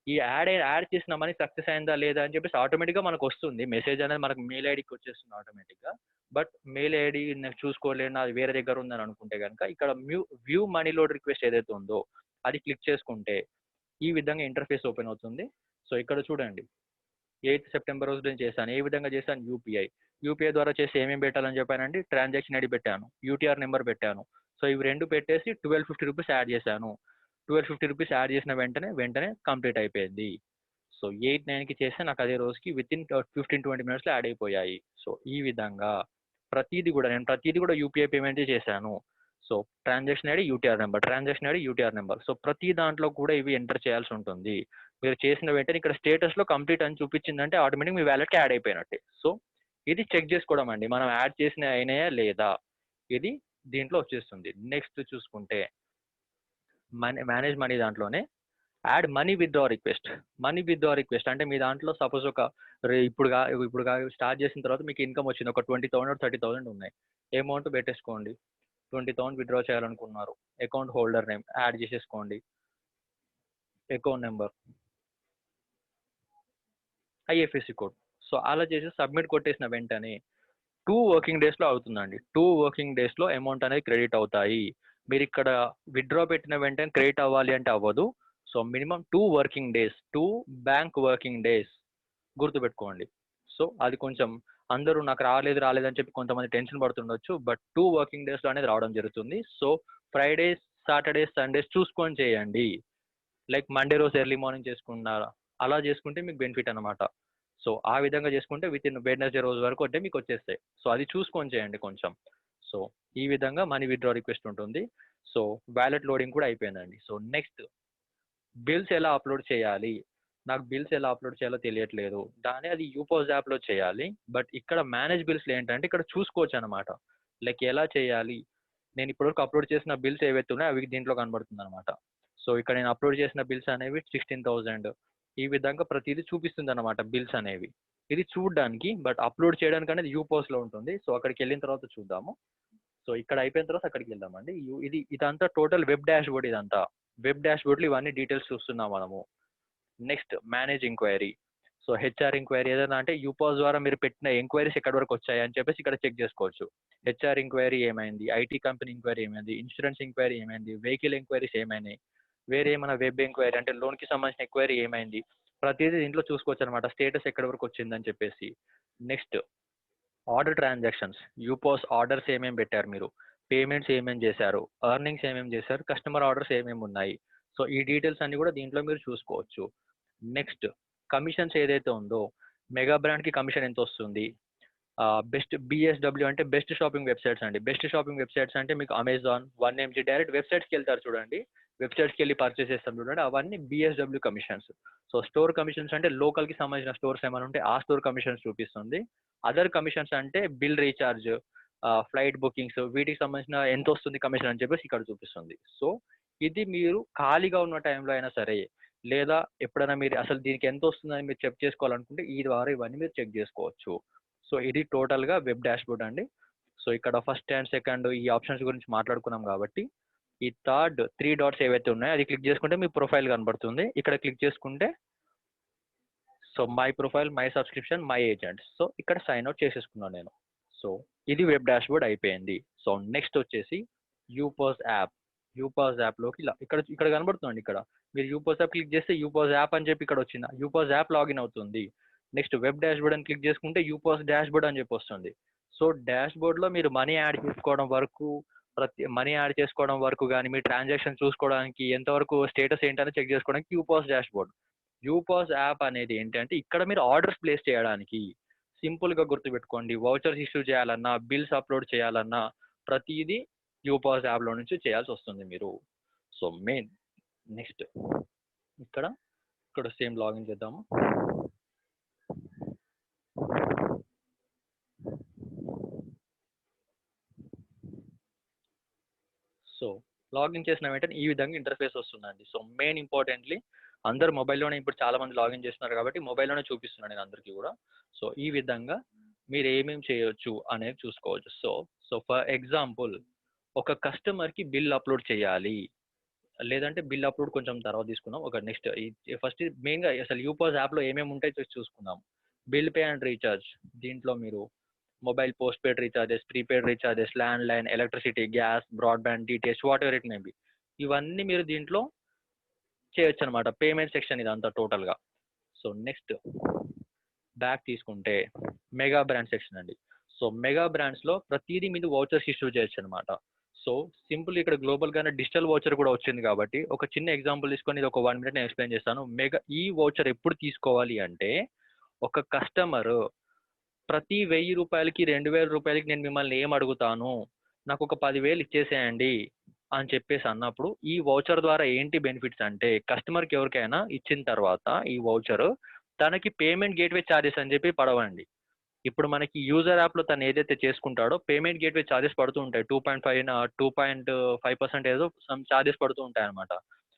ఈ యాడ్ చేసిన మనీ సక్సెస్ అయిందా లేదా అని చెప్పేసి ఆటోమేటిక్గా మనకు వస్తుంది మెసేజ్ అనేది, మనకు మెయిల్ ఐడికి వచ్చేస్తుంది ఆటోమేటిక్గా. బట్ మెయిల్ ఐడి నేను చూసుకోలేను, నాది వేరే దగ్గర ఉందని అనుకుంటే కనుక ఇక్కడ వ్యూ మనీ లోడ్ రిక్వెస్ట్ ఏదైతే ఉందో అది క్లిక్ చేసుకుంటే ఈ విధంగా ఇంటర్ఫేస్ ఓపెన్ అవుతుంది. సో ఇక్కడ చూడండి 8th September రోజు నేను చేశాను. ఏ విధంగా చేశాను, యూపీఐ ద్వారా చేసి ఏమేమి పెట్టాలని చెప్పానండి, ట్రాన్సాక్షన్ ఐడి పెట్టాను, యూటీఆర్ నెంబర్ పెట్టాను. సో ఇవి రెండు పెట్టేసి 1250 రూపీస్ యాడ్ చేశాను. 1250 రూపీస్ యాడ్ చేసిన వెంటనే కంప్లీట్ అయిపోయింది. సో 8-9కి చేస్తే నాకు అదే రోజుకి వితిన్ 15-20 మినిట్స్లో యాడ్ అయిపోయాయి. సో ఈ విధంగా నేను ప్రతిదీ కూడా యూపీఐ పేమెంట్ చేశాను. So transaction ID UTR number. So ప్రతి దాంట్లో కూడా ఇవి ఎంటర్ చేయాల్సి ఉంటుంది. మీరు చేసిన వెంటనే ఇక్కడ స్టేటస్లో కంప్లీట్ అని చూపించిందంటే ఆటోమేటిక్ మీ వ్యాలెట్కి యాడ్ అయిపోయినట్టే. సో ఇది చెక్ చేసుకోవడం అండి, మనం యాడ్ చేసిన అయినాయా లేదా, ఇది దీంట్లో వచ్చేస్తుంది. నెక్స్ట్ చూసుకుంటే మేనేజ్ మనీ దాంట్లోనే యాడ్ మనీ విత్డ్రా రిక్వెస్ట్ అంటే మీ దాంట్లో సపోజ్ ఒక ఇప్పుడు స్టార్ట్ చేసిన తర్వాత మీకు ఇన్కమ్ వచ్చింది ఒక 20,000 30,000 ఉన్నాయి. అమౌంట్ పెట్టేసుకోండి. 20,000 విత్డ్రా చేయాలనుకున్నారు. అకౌంట్ హోల్డర్ నేమ్ యాడ్ చేసేసుకోండి, account number, IFSC code. So అలా చేసి సబ్మిట్ కొట్టేసిన వెంటనే 2 వర్కింగ్ డేస్లో అవుతుందండి. 2 వర్కింగ్ డేస్లో అమౌంట్ అనేది క్రెడిట్ అవుతాయి. మీరు ఇక్కడ విత్డ్రా పెట్టిన వెంటనే క్రెడిట్ అవ్వాలి అంటే అవ్వదు. So minimum 2 bank working days గుర్తుపెట్టుకోండి. సో అది కొంచెం అందరూ నాకు రాలేదని చెప్పి కొంతమంది టెన్షన్ పడుతుండొచ్చు. బట్ 2 వర్కింగ్ డేస్లో అనేది రావడం జరుగుతుంది. సో ఫ్రైడేస్, సాటర్డేస్, సండేస్ చూసుకొని చేయండి. లైక్ మండే రోజు ఎర్లీ మార్నింగ్ చేసుకున్నారా, అలా చేసుకుంటే మీకు బెనిఫిట్ అనమాట. సో ఆ విధంగా చేసుకుంటే విత్ ఇన్ వెడ్నెస్డే రోజు వరకు అంటే మీకు వచ్చేస్తాయి. సో అది చూసుకొని చేయండి కొంచెం. సో ఈ విధంగా మనీ విత్డ్రా రిక్వెస్ట్ ఉంటుంది. సో వ్యాలెట్ లోడింగ్ కూడా అయిపోయిందండి. సో నెక్స్ట్ బిల్స్ ఎలా అప్లోడ్ చేయాలి. నాకు బిల్స్ ఎలా అప్లోడ్ చేయాలో తెలియట్లేదు, దాని అది యూపోజ్ యాప్లో చేయాలి. బట్ ఇక్కడ మేనేజ్ బిల్స్లో ఏంటంటే ఇక్కడ చూసుకోవచ్చు అనమాట. లైక్ ఎలా చేయాలి, నేను ఇప్పటివరకు అప్లోడ్ చేసిన బిల్స్ ఏవైతే ఉన్నాయో అవి దీంట్లో కనబడుతుంది అనమాట. సో ఇక్కడ నేను అప్లోడ్ చేసిన బిల్స్ అనేవి 16,000 ఈ విధంగా ప్రతిదీ చూపిస్తుంది అనమాట బిల్స్ అనేవి. ఇది చూడడానికి, బట్ అప్లోడ్ చేయడానికి అనేది యూపోస్ట్లో ఉంటుంది. సో అక్కడికి వెళ్ళిన తర్వాత చూద్దాము. సో ఇక్కడ అయిపోయిన తర్వాత అక్కడికి వెళ్దామండి. ఇదంతా టోటల్ వెబ్ డాష్ బోర్డ్. ఇదంతా వెబ్ డాష్ బోర్డ్లో ఇవన్నీ డీటెయిల్స్ చూస్తున్నాం మనము. Next manage enquiry. So HR enquiry ఏదైనా అంటే యూపాస్ ద్వారా మీరు పెట్టిన ఎంక్వైరీస్ ఎక్కడి వరకు వచ్చాయి అని చెప్పేసి ఇక్కడ చెక్ చేసుకోవచ్చు. హెచ్ఆర్ ఎంక్వైరీ ఏమైంది, ఐటీ కంపెనీ ఎంక్వైరీ ఏమైంది, ఇన్సూరెన్స్ ఎంక్వైరీ ఏమైంది, వెహికల్ ఎంక్వైరీస్ ఏమైనాయి, వేరే ఏమైనా వెబ్ ఎంక్వైరీ అంటే లోన్కి సంబంధించిన ఎంక్వైరీ ఏమైంది, ప్రతిదీ దీంట్లో చూసుకోవచ్చు అనమాట, స్టేటస్ ఎక్కడి వరకు వచ్చిందని చెప్పేసి. నెక్స్ట్ ఆర్డర్ ట్రాన్సాక్షన్స్, యూపాస్ ఆర్డర్స్ ఏమేమి పెట్టారు, మీరు పేమెంట్స్ ఏమేమి చేశారు, ఎర్నింగ్స్ ఏమేమి చేశారు, కస్టమర్ ఆర్డర్స్ ఏమేమి ఉన్నాయి. సో ఈ డీటెయిల్స్ అన్ని కూడా దీంట్లో మీరు చూసుకోవచ్చు. నెక్స్ట్ కమిషన్స్ ఏదైతే ఉందో, మెగా బ్రాండ్కి కమిషన్ ఎంత వస్తుంది, బెస్ట్ బిఎస్డబ్ల్యూ అంటే బెస్ట్ షాపింగ్ వెబ్సైట్స్ అండి. బెస్ట్ షాపింగ్ వెబ్సైట్స్ అంటే మీకు అమెజాన్, 1mg డైరెక్ట్ వెబ్సైట్స్కి వెళ్తారు చూడండి, వెబ్సైట్స్కి వెళ్ళి పర్చేస్ చేస్తాం చూడండి, అవన్నీ BSW commissions. So store commissions అంటే లోకల్కి సంబంధించిన స్టోర్స్ ఏమైనా ఉంటే ఆ స్టోర్ కమిషన్స్ చూపిస్తుంది. అదర్ కమిషన్స్ అంటే బిల్ రీఛార్జ్, ఫ్లైట్ బుకింగ్స్, వీటికి సంబంధించిన ఎంత వస్తుంది కమిషన్ అని చెప్పేసి ఇక్కడ చూపిస్తుంది. సో ఇది మీరు ఖాళీగా ఉన్న టైంలో అయినా సరే, లేదా ఎప్పుడైనా మీరు అసలు దీనికి ఎంత వస్తుందని మీరు చెక్ చేసుకోవాలనుకుంటే ఈ ద్వారా ఇవన్నీ మీరు చెక్ చేసుకోవచ్చు. సో ఇది టోటల్గా వెబ్ డాష్ బోర్డ్ అండి. సో ఇక్కడ ఫస్ట్ అండ్ సెకండ్ ఈ ఆప్షన్స్ గురించి మాట్లాడుకున్నాం కాబట్టి, ఈ థర్డ్ 3 డాట్స్ ఏవైతే ఉన్నాయో అది క్లిక్ చేసుకుంటే మీ ప్రొఫైల్ కనబడుతుంది. ఇక్కడ క్లిక్ చేసుకుంటే so my profile, my subscription, my agent. So ఇక్కడ సైన్ అవుట్ చేసేసుకున్నాను నేను. సో ఇది వెబ్ డాష్ బోర్డ్ అయిపోయింది. సో నెక్స్ట్ వచ్చేసి యూపాస్ యాప్లోకి ఇక్కడ కనబడుతుంది. ఇక్కడ మీరు యూపాస్ యాప్ క్లిక్ చేస్తే యూపాస్ యాప్ అని చెప్పి ఇక్కడ వచ్చింది, యూపాస్ యాప్ లాగిన్ అవుతుంది. నెక్స్ట్ వెబ్ డాష్ బోర్డ్ అని క్లిక్ చేసుకుంటే యూపాస్ డాష్ బోర్డ్ అని చెప్పి వస్తుంది. సో డాష్ బోర్డ్లో మీరు మనీ యాడ్ చేసుకోవడం వరకు కానీ మీ ట్రాన్సాక్షన్ చూసుకోవడానికి ఎంతవరకు స్టేటస్ ఏంటని చెక్ చేసుకోవడానికి యూపాస్ డాష్ బోర్డ్. యూపాస్ యాప్ అనేది ఏంటంటే ఇక్కడ మీరు ఆర్డర్స్ ప్లేస్ చేయడానికి, సింపుల్గా గుర్తుపెట్టుకోండి, వౌచర్స్ ఇష్యూ చేయాలన్నా, బిల్స్ అప్లోడ్ చేయాలన్నా ప్రతిదీ యూపాస్ యాప్లో నుంచి చేయాల్సి వస్తుంది మీరు. సో మెయిన్ నెక్స్ట్ ఇక్కడ సేమ్ లాగిన్ చేద్దాము. సో లాగిన్ చేసిన వెంటనే ఈ విధంగా ఇంటర్ఫేస్ వస్తుందండి. సో మెయిన్ ఇంపార్టెంట్లీ అందరు మొబైల్లోనే ఇప్పుడు చాలా మంది లాగిన్ చేస్తున్నారు కాబట్టి మొబైల్లోనే చూపిస్తున్నాను నేను అందరికీ కూడా. సో ఈ విధంగా మీరు ఏమేమి చేయొచ్చు అనేది చూసుకోవచ్చు. సో ఫర్ ఎగ్జాంపుల్ ఒక కస్టమర్కి బిల్ అప్లోడ్ చేయాలి, లేదంటే బిల్ అప్లోడ్ కొంచెం తర్వాత తీసుకుందాం. ఒక నెక్స్ట్ ఫస్ట్ మెయిన్గా అసలు యూపాస్ యాప్లో ఏమేమి ఉంటాయో చూసుకుందాం. బిల్ పే అండ్ రీఛార్జ్, దీంట్లో మీరు mobile post paid recharges, prepaid recharges, land line, electricity, gas, broadband, DTH, what ever it may be, ఇవన్నీ మీరు దీంట్లో చేయొచ్చు అనమాట. పేమెంట్ సెక్షన్ ఇదంతా టోటల్గా. సో నెక్స్ట్ బ్యాక్ తీసుకుంటే మెగా బ్రాండ్ సెక్షన్ అండి. సో మెగా బ్రాండ్స్లో ప్రతిదీ మీరు వౌచర్స్ ఇష్యూ చేయొచ్చు అనమాట. సో సింపుల్ ఇక్కడ గ్లోబల్ గానే డిజిటల్ వోచర్ కూడా వచ్చింది కాబట్టి ఒక చిన్న ఎగ్జాంపుల్ తీసుకొని ఇది ఒక 1 minute నేను ఎక్స్ప్లెయిన్ చేస్తాను. ఈ వోచర్ ఎప్పుడు తీసుకోవాలి అంటే ఒక కస్టమర్ ప్రతి 1000 రూపాయలకి 2000 రూపాయలకి నేను మిమ్మల్ని ఏం అడుగుతాను, నాకు ఒక 10,000 ఇచ్చేసేయండి అని చెప్పేసి అన్నప్పుడు ఈ వౌచర్ ద్వారా ఏంటి బెనిఫిట్స్ అంటే కస్టమర్కి ఎవరికైనా ఇచ్చిన తర్వాత ఈ వౌచర్ తనకి పేమెంట్ గేట్వే ఛార్జెస్ అని చెప్పి పడవండి. ఇప్పుడు మనకి యూజర్ యాప్లో తను ఏదైతే చేసుకుంటాడో పేమెంట్ గేట్వే ఛార్జెస్ పడుతూ ఉంటాయి. 2.5% ఏదో సమ్ ఛార్జెస్ పడుతూ ఉంటాయి అనమాట.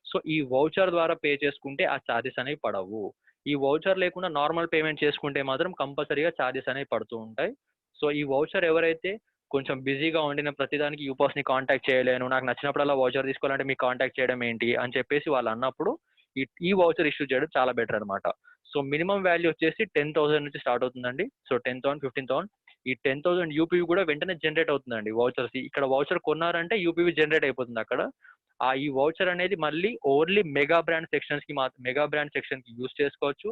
సో ఈ వౌచర్ ద్వారా పే చేసుకుంటే ఆ ఛార్జెస్ అనేవి పడవు. ఈ వౌచర్ లేకుండా నార్మల్ పేమెంట్ చేసుకుంటే మాత్రం కంపల్సరీగా ఛార్జెస్ అనేవి పడుతూ ఉంటాయి. సో ఈ వౌచర్ ఎవరైతే కొంచెం బిజీగా ఉండిన ప్రతిదానికి యూపాస్ని కాంటాక్ట్ చేయలేను, నాకు నచ్చినప్పుడల్లా వౌచర్ తీసుకోవాలంటే మీకు కాంటాక్ట్ చేయడం ఏంటి అని చెప్పేసి వాళ్ళు అన్నప్పుడు ఈ వౌచర్ ఇష్యూ చేయడం చాలా బెటర్ అనమాట. సో మినిమం వాల్యూ వచ్చేసి 10,000 నుంచి స్టార్ట్ అవుతుందండి. సో 10,000, 15,000 ఈ 10,000 యూపీవీ కూడా వెంటనే జనరేట్ అవుతుందండి వౌచర్స్. ఇక్కడ వౌచర్ కొన్నారంటే యూపీవీ జనరేట్ అయిపోతుంది అక్కడ. ఈ వౌచర్ అనేది మళ్ళీ ఓన్లీ మెగా బ్రాండ్ సెక్షన్ కి యూజ్ చేసుకోవచ్చు.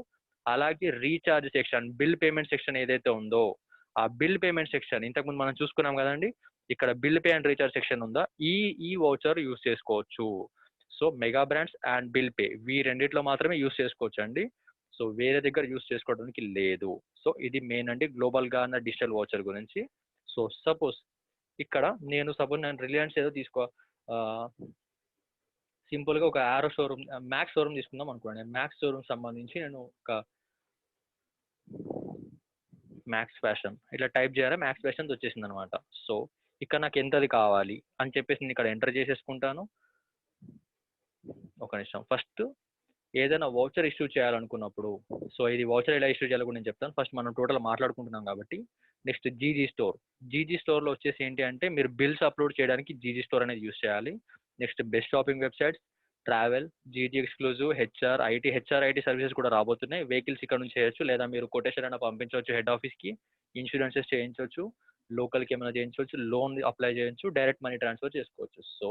అలాగే recharge section, bill payment section ఏదైతే ఉందో ఆ బిల్ పేమెంట్ సెక్షన్ ఇంతకుముందు మనం చూసుకున్నాం కదండి, ఇక్కడ bill pay and recharge section ఉందా, ఈ వౌచర్ యూజ్ చేసుకోవచ్చు. So mega brands and bill pay ఈ రెండిట్లో మాత్రమే యూజ్ చేసుకోవచ్చు అండి. సో వేరే దగ్గర యూజ్ చేసుకోవడానికి లేదు. సో ఇది మెయిన్ అండి గ్లోబల్ గా ఉన్న డిజిటల్ వౌచర్ గురించి. సో సపోజ్ నేను రిలయన్స్ ఏదో సింపుల్ గా ఒక ఆరో షోరూమ్, మ్యాక్స్ షోరూమ్ తీసుకుందాం అనుకోండి. మ్యాక్స్ షోరూమ్ సంబంధించి నేను ఒక మ్యాక్స్ ఫ్యాషన్ ఇట్లా టైప్ చేయాలి, మ్యాక్స్ ఫ్యాషన్ వచ్చేసింది అనమాట. సో ఇక్కడ నాకు ఎంతది కావాలి అని చెప్పేసి నేను ఇక్కడ ఎంటర్ చేసేసుకుంటాను. ఒక నిమిషం, ఫస్ట్ ఏదైనా వౌచర్ ఇష్యూ చేయాలనుకున్నప్పుడు, సో ఇది వౌచర్ ఎలా ఇష్యూ చేయాలో కూడా నేను చెప్తాను. ఫస్ట్ మనం టోటల్ మాట్లాడుకుంటున్నాం కాబట్టి నెక్స్ట్ జీజీ స్టోర్లో వచ్చేసి ఏంటి అంటే మీరు బిల్స్ అప్లోడ్ చేయడానికి జీజీ స్టోర్ అనేది యూస్ చేయాలి. Next best shopping websites, travel, GG exclusive, HRIT services కూడా రాబోతున్నాయి. వెహికల్స్ ఇక్కడ నుంచి చేయొచ్చు, లేదా మీరు కొటేషన్ అయినా పంపించవచ్చు హెడ్ ఆఫీస్కి, ఇన్సూరెన్సెస్ చేయించవచ్చు, లోకల్కి ఏమైనా చేయించవచ్చు, లోన్ అప్లై చేయొచ్చు, డైరెక్ట్ మనీ ట్రాన్స్ఫర్ చేసుకోవచ్చు. సో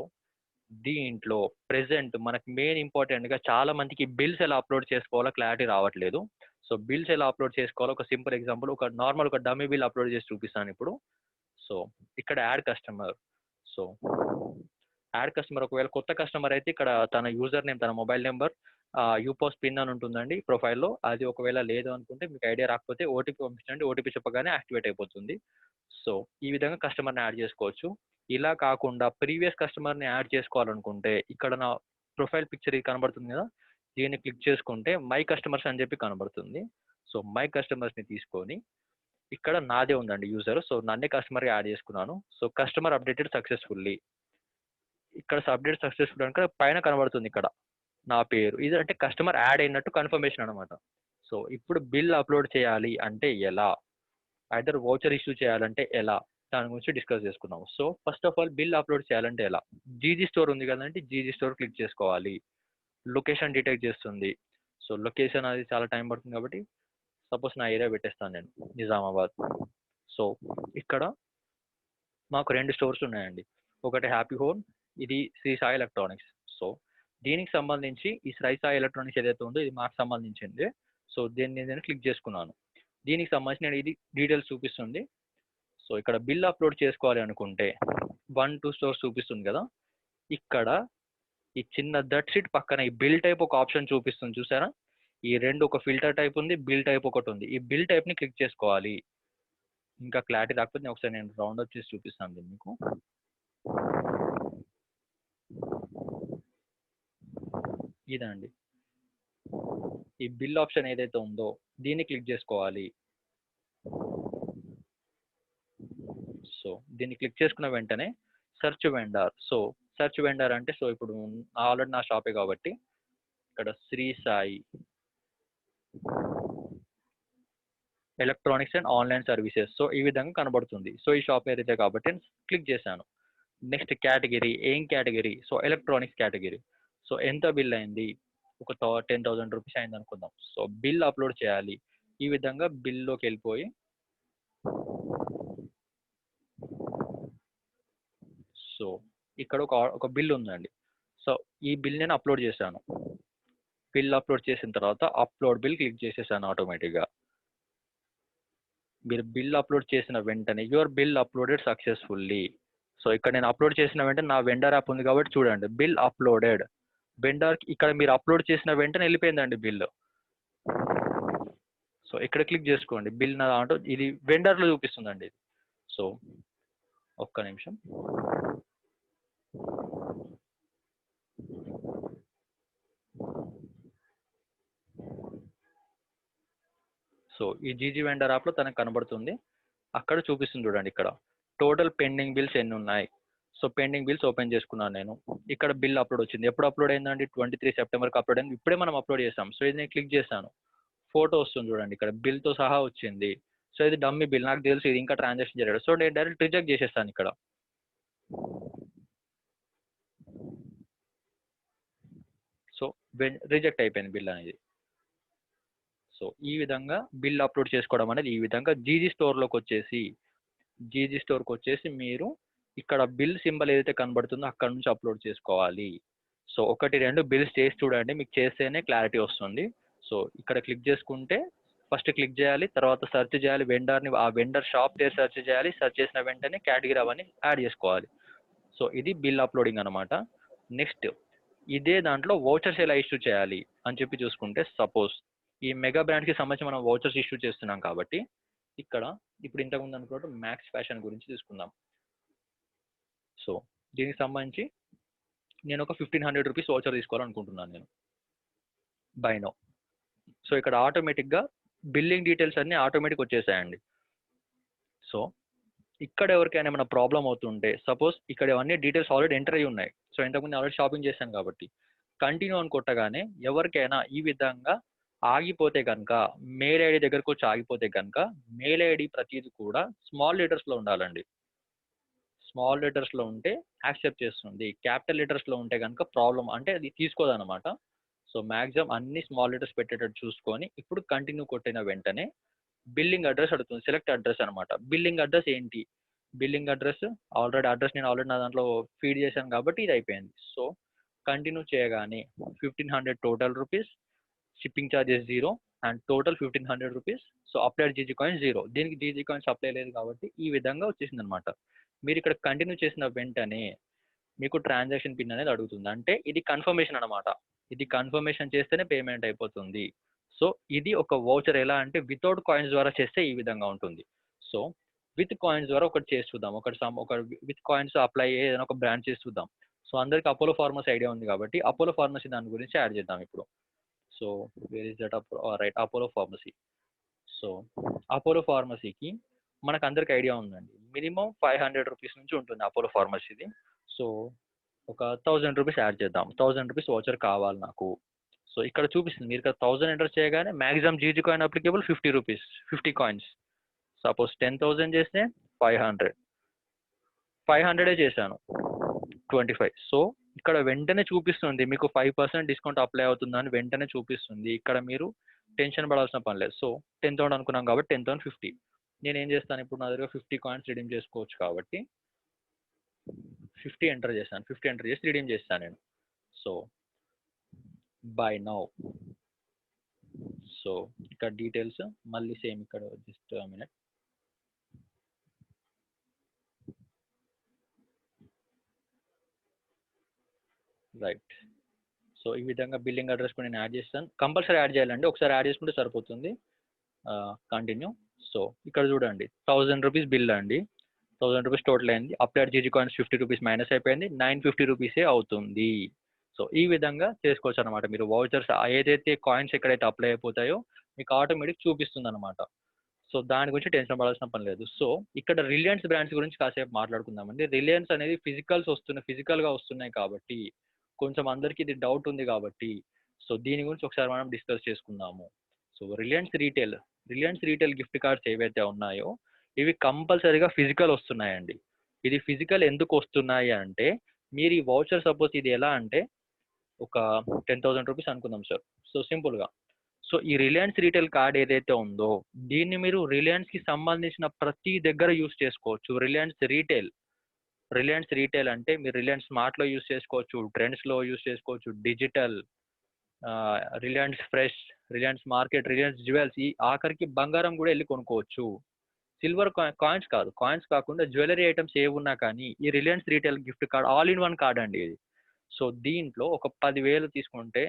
దీంట్లో ప్రెసెంట్ మనకి మెయిన్ ఇంపార్టెంట్గా చాలా మందికి బిల్స్ ఎలా అప్లోడ్ చేసుకోవాలో క్లారిటీ రావట్లేదు. సో బిల్స్ ఎలా అప్లోడ్ చేసుకోవాలో ఒక సింపుల్ ఎగ్జాంపుల్, ఒక డమ్మీ బిల్ అప్లోడ్ చేసి చూపిస్తాను ఇప్పుడు. సో ఇక్కడ add customer. So add customer ఒకవేళ కొత్త కస్టమర్ అయితే ఇక్కడ తన యూజర్ నేమ్, తన మొబైల్ నెంబర్, యూపాస్ పిన్ అని ఉంటుందండి ప్రొఫైల్లో. అది ఒకవేళ లేదు అనుకుంటే మీకు ఐడియా రాకపోతే ఓటీపీ పంపించండి, ఓటీపీ చెప్పగానే యాక్టివేట్ అయిపోతుంది. సో ఈ విధంగా కస్టమర్ని యాడ్ చేసుకోవచ్చు. ఇలా కాకుండా ప్రీవియస్ కస్టమర్ని యాడ్ చేసుకోవాలనుకుంటే ఇక్కడ నా ప్రొఫైల్ పిక్చర్ ఇది కనబడుతుంది కదా, దీన్ని క్లిక్ చేసుకుంటే మై కస్టమర్స్ అని చెప్పి కనబడుతుంది. సో మై కస్టమర్స్ని తీసుకొని ఇక్కడ నాదే ఉందండి యూజర్, సో నన్నే కస్టమర్గా యాడ్ చేసుకున్నాను. సో కస్టమర్ అప్డేటెడ్ సక్సెస్ఫుల్లీ, ఇక్కడ అప్డేట్ సక్సెస్ఫుల్ అంటే పైన కనబడుతుంది ఇక్కడ నా పేరు. ఇది అంటే కస్టమర్ యాడ్ అయినట్టు కన్ఫర్మేషన్ అనమాట. సో ఇప్పుడు బిల్ అప్లోడ్ చేయాలి అంటే ఎలా, ఐదర్ వౌచర్ ఇష్యూ చేయాలంటే ఎలా, దాని గురించి డిస్కస్ చేసుకున్నాం. So first of all bill upload చేయాలంటే ఎలా, జీజీ స్టోర్ ఉంది కదండి, జీజీ స్టోర్ క్లిక్ చేసుకోవాలి. లొకేషన్ డిటెక్ట్ చేస్తుంది. సో లొకేషన్ అది చాలా టైం పడుతుంది కాబట్టి సపోజ్ నా ఏరియా పెట్టేస్తాను నేను, నిజామాబాద్. సో ఇక్కడ మాకు 2 స్టోర్స్ ఉన్నాయండి, ఒకటి హ్యాపీ హోమ్, ఇది శ్రీ సాయి ఎలక్ట్రానిక్స్. సో దీనికి సంబంధించి ఈ శ్రీ సాయి ఎలక్ట్రానిక్స్ ఏదైతే ఉందో ఇది మాకు సంబంధించింది. సో దీన్ని నేను క్లిక్ చేసుకున్నాను. దీనికి సంబంధించి నేను ఇది డీటెయిల్స్ చూపిస్తుంది. సో ఇక్కడ బిల్ అప్లోడ్ చేసుకోవాలి అనుకుంటే 1-2 స్టోర్స్ చూపిస్తుంది కదా, ఇక్కడ ఈ చిన్న దట్ షీట్ పక్కన ఈ బిల్ టైప్ ఒక ఆప్షన్ చూపిస్తుంది చూసారా, ఈ రెండు ఒక ఫిల్టర్ టైప్ ఉంది, బిల్ టైప్ ఒకటి ఉంది. ఈ బిల్ టైప్ని క్లిక్ చేసుకోవాలి. ఇంకా క్లారిటీ రాకపోతే ఒకసారి నేను రౌండ్ అప్ చేసి చూపిస్తాను దీన్ని మీకు. ఇదండి ఈ బిల్ ఆప్షన్ ఏదైతే ఉందో దీన్ని క్లిక్ చేసుకోవాలి. సో దీన్ని క్లిక్ చేసుకున్న వెంటనే search vendor. So search vendor అంటే సో ఇప్పుడు ఆల్రెడీ నా షాపే కాబట్టి ఇక్కడ Shri Sai electronics and online services, so ఈ విధంగా కనబడుతుంది. సో ఈ షాప్ ఏదైతే కాబట్టి క్లిక్ చేశాను. నెక్స్ట్ కేటగిరీ, ఏం category, so electronics category. So ఎంత బిల్ అయింది, ఒక 10,000 రూపీస్ అయింది అనుకుందాం. సో బిల్ అప్లోడ్ చేయాలి. ఈ విధంగా బిల్లోకి వెళ్ళిపోయి సో ఇక్కడ ఒక బిల్ ఉందండి. సో ఈ బిల్ నేను అప్లోడ్ చేశాను. బిల్ అప్లోడ్ చేసిన తర్వాత అప్లోడ్ బిల్ క్లిక్ చేసేసాను ఆటోమేటిక్గా. మీరు బిల్ అప్లోడ్ చేసిన వెంటనే your bill uploaded successfully. So ఇక్కడ నేను అప్లోడ్ చేసిన వెంటనే నా వెండర్ యాప్ ఉంది కాబట్టి చూడండి, బిల్ అప్లోడెడ్. వెండర్ ఇక్కడ మీరు అప్లోడ్ చేసిన వెంటనే వెళ్ళిపోయిందండి బిల్. సో ఇక్కడ క్లిక్ చేసుకోండి, బిల్ నా దాంట్లో ఇది వెండర్లో చూపిస్తుందండి ఇది. సో ఒక్క నిమిషం. సో ఈ జీజీ వెండర్ యాప్లో తనకు కనబడుతుంది, అక్కడ చూపిస్తుంది చూడండి. ఇక్కడ టోటల్ పెండింగ్ బిల్స్ ఎన్ని ఉన్నాయి. సో పెండింగ్ బిల్స్ ఓపెన్ చేసుకున్నాను నేను. ఇక్కడ బిల్ అప్లోడ్ వచ్చింది. ఎప్పుడు అప్లోడ్ అయిందండి? 23 సెప్టెంబర్కి అప్లోడ్ అయింది. ఇప్పుడే మనం అప్లోడ్ చేసాం. సో ఇది నేను క్లిక్ చేశాను, ఫోటో వస్తుంది చూడండి, ఇక్కడ బిల్తో సహా వచ్చింది. సో ఇది డమ్మీ బిల్, నాకు తెలుసు ఇది ఇంకా ట్రాన్సాక్షన్ జరిగాడు. సో నేను డైరెక్ట్ రిజెక్ట్ చేసేస్తాను ఇక్కడ. సో రిజెక్ట్ అయిపోయింది బిల్ అనేది. సో ఈ విధంగా బిల్ అప్లోడ్ చేసుకోవడం అనేది ఈ విధంగా జీజీ స్టోర్లోకి వచ్చేసి మీరు ఇక్కడ బిల్ సింబల్ ఏదైతే కనబడుతుందో అక్కడ నుంచి అప్లోడ్ చేసుకోవాలి. సో 1-2 బిల్స్ చేసి చూడండి, మీకు చేస్తేనే క్లారిటీ వస్తుంది. సో ఇక్కడ క్లిక్ చేసుకుంటే ఫస్ట్ క్లిక్ చేయాలి, తర్వాత సెర్చ్ చేయాలి వెండర్ని, ఆ వెండర్ షాప్ పేరు సెర్చ్ చేయాలి. సెర్చ్ చేసిన వెంటనే కేటగిరీ అవన్నీ యాడ్ చేసుకోవాలి. సో ఇది బిల్ అప్లోడింగ్ అనమాట. నెక్స్ట్ ఇదే దాంట్లో వౌచర్స్ ఎలా ఇష్యూ చేయాలి అని చెప్పి చూసుకుంటే, సపోజ్ ఈ మెగా బ్రాండ్కి సంబంధించి మనం వౌచర్స్ ఇష్యూ చేస్తున్నాం కాబట్టి ఇక్కడ ఇప్పుడు ఇంతకుముందు అనుకున్నట్టు మ్యాక్స్ ఫ్యాషన్ గురించి తీసుకుందాం. సో దీనికి సంబంధించి నేను ఒక 1500 రూపీస్ వౌచర్ తీసుకోవాలనుకుంటున్నాను నేను, బై నో. సో ఇక్కడ ఆటోమేటిక్గా బిల్లింగ్ డీటెయిల్స్ అన్నీ ఆటోమేటిక్ వచ్చేసాయండి. సో ఇక్కడ ఎవరికైనా ఏమైనా ప్రాబ్లం అవుతుంటే, సపోజ్ ఇక్కడ ఇవన్నీ డీటెయిల్స్ ఆల్రెడీ ఎంటర్ అయ్యి ఉన్నాయి. సో ఇంతకుముందు ఆల్రెడీ షాపింగ్ చేశాను కాబట్టి కంటిన్యూ అని కొట్టగానే ఎవరికైనా ఈ విధంగా ఆగిపోతే కనుక, మెయిల్ ఐడి దగ్గరకు వచ్చి ఆగిపోతే కనుక, మెయిల్ ఐడి ప్రతిదీ కూడా స్మాల్ లెటర్స్లో ఉండాలండి. స్మాల్ లెటర్స్లో ఉంటే యాక్సెప్ట్ చేస్తుంది, క్యాపిటల్ లెటర్స్లో ఉంటే కనుక ప్రాబ్లం, అంటే అది తీసుకోదన్నమాట. సో మ్యాక్సిమం అన్ని స్మాల్ లెటర్స్ పెట్టేటట్టు చూసుకొని ఇప్పుడు కంటిన్యూ కొట్టిన వెంటనే బిల్లింగ్ అడ్రస్ అడుగుతుంది, సెలెక్ట్ అడ్రస్ అనమాట. బిల్లింగ్ అడ్రస్ ఏంటి? బిల్లింగ్ అడ్రస్ నేను ఆల్రెడీ నా దాంట్లో ఫీడ్ చేశాను కాబట్టి ఇది అయిపోయింది. సో కంటిన్యూ చేయగానే 1500 total rupees, shipping charges 0 and total 1500 rupees. So applied GG coins 0, దీనికి జీజీ కాయిన్స్ అప్లై లేదు కాబట్టి ఈ విధంగా వచ్చేసింది అనమాట. మీరు ఇక్కడ కంటిన్యూ చేసిన వెంటనే మీకు ట్రాన్సాక్షన్ పిన్ అనేది అడుగుతుంది, అంటే ఇది కన్ఫర్మేషన్ అనమాట. ఇది కన్ఫర్మేషన్ చేస్తేనే పేమెంట్ అయిపోతుంది. సో ఇది ఒక వౌచర్. ఎలా అంటే వితౌట్ కాయిన్స్ ద్వారా చేస్తే ఈ విధంగా ఉంటుంది. సో విత్ కాయిన్స్ ద్వారా ఒకటి చేసి చూద్దాం, ఒక విత్ కాయిన్స్ అప్లై అయ్యే ఏదైనా ఒక బ్రాండ్ చేసి చూద్దాం. సో అందరికి అపోలో ఫార్మసీ ఐడియా ఉంది కాబట్టి అపోలో ఫార్మసీ దాని గురించి యాడ్ చేద్దాం ఇప్పుడు. So where is that right, Apollo Pharmacy. So Apollo ఫార్మసీకి మనకు అందరికి ఐడియా ఉందండి, మినిమం 500 రూపీస్ నుంచి ఉంటుంది అపోలో ఫార్మసీది. సో ఒక 1000 రూపీస్ యాడ్ చేద్దాం, 1000 రూపీస్ వౌచర్ కావాలి నాకు. సో ఇక్కడ చూపిస్తుంది, మీరు ఇక్కడ 1000 ఎంటర్ చేయగానే maximum GG coin applicable 50 rupees, 50 coins. Suppose 10,000 చేస్తే 500 చేశాను 25. సో ఇక్కడ వెంటనే చూపిస్తుంది మీకు 5% డిస్కౌంట్ అప్లై అవుతుందని వెంటనే చూపిస్తుంది. ఇక్కడ మీరు టెన్షన్ పడాల్సిన పని లేదు. సో 10,000 అనుకున్నాం కాబట్టి 10,050. నేను ఏం చేస్తాను, ఇప్పుడు నా దగ్గర 50 కాయిన్స్ రిడీమ్ చేసుకోవచ్చు కాబట్టి 50 ఎంటర్ చేశాను, 50 ఎంటర్ చేసి రిడీమ్ చేస్తాను నేను. So by now. సో ఇక్కడ డీటెయిల్స్ మళ్ళీ సేమ్, ఇక్కడ జస్ట్ మినిట్. రైట్. సో ఈ విధంగా బిల్లింగ్ అడ్రస్ కూడా నేను యాడ్ చేస్తాను, కంపల్సరీ యాడ్ చేయాలండి, ఒకసారి యాడ్ చేసుకుంటే సరిపోతుంది. కంటిన్యూ. సో ఇక్కడ చూడండి 1000 రూపీస్ బిల్ అండి, 1000 రూపీస్ టోటల్ అయింది. Applied GG coins 50 rupees minus అయిపోయింది, 950 రూపీసే అవుతుంది. సో ఈ విధంగా చేసుకోవచ్చు అనమాట. మీరు వౌచర్స్ ఏదైతే కాయిన్స్ ఎక్కడైతే అప్లై అయిపోతాయో మీకు ఆటోమేటిక్ చూపిస్తుంది అనమాట. సో దాని గురించి టెన్షన్ పడాల్సిన పని లేదు. సో ఇక్కడ రిలయన్స్ బ్రాండ్స్ గురించి కాసేపు మాట్లాడుకుందామండి. రిలయన్స్ అనేది ఫిజికల్గా వస్తున్నాయి కాబట్టి కొంచెం అందరికీ ఇది డౌట్ ఉంది కాబట్టి సో దీని గురించి ఒకసారి మనం డిస్కస్ చేసుకుందాము. So Reliance retail gift cards ఏవైతే ఉన్నాయో ఇవి కంపల్సరీగా ఫిజికల్ వస్తున్నాయండి. ఇది ఫిజికల్ ఎందుకు వస్తున్నాయి అంటే, మీరు ఈ వౌచర్ సపోజ్ ఇది ఎలా అంటే ఒక 10,000 రూపీస్ అనుకుందాం సార్. సో సింపుల్గా, సో ఈ రిలయన్స్ రీటైల్ కార్డ్ ఏదైతే ఉందో దీన్ని మీరు రిలయన్స్కి సంబంధించిన ప్రతి దగ్గర యూస్ చేసుకోవచ్చు. రిలయన్స్ రీటైల్ అంటే మీరు రిలయన్స్ స్మార్ట్లో యూస్ చేసుకోవచ్చు, ట్రెండ్స్లో యూస్ చేసుకోవచ్చు, digital, Reliance fresh, Reliance market, Reliance jewels, ఈ ఆఖరికి బంగారం కూడా వెళ్ళి కొనుక్కోవచ్చు. సిల్వర్ కాయిన్స్ కాదు, కాయిన్స్ కాకుండా జ్యువెలరీ ఐటమ్స్ ఏ ఉన్నా కానీ ఈ Reliance retail gift card all in one card అండి ఇది. సో దీంట్లో ఒక 10,000 తీసుకుంటే,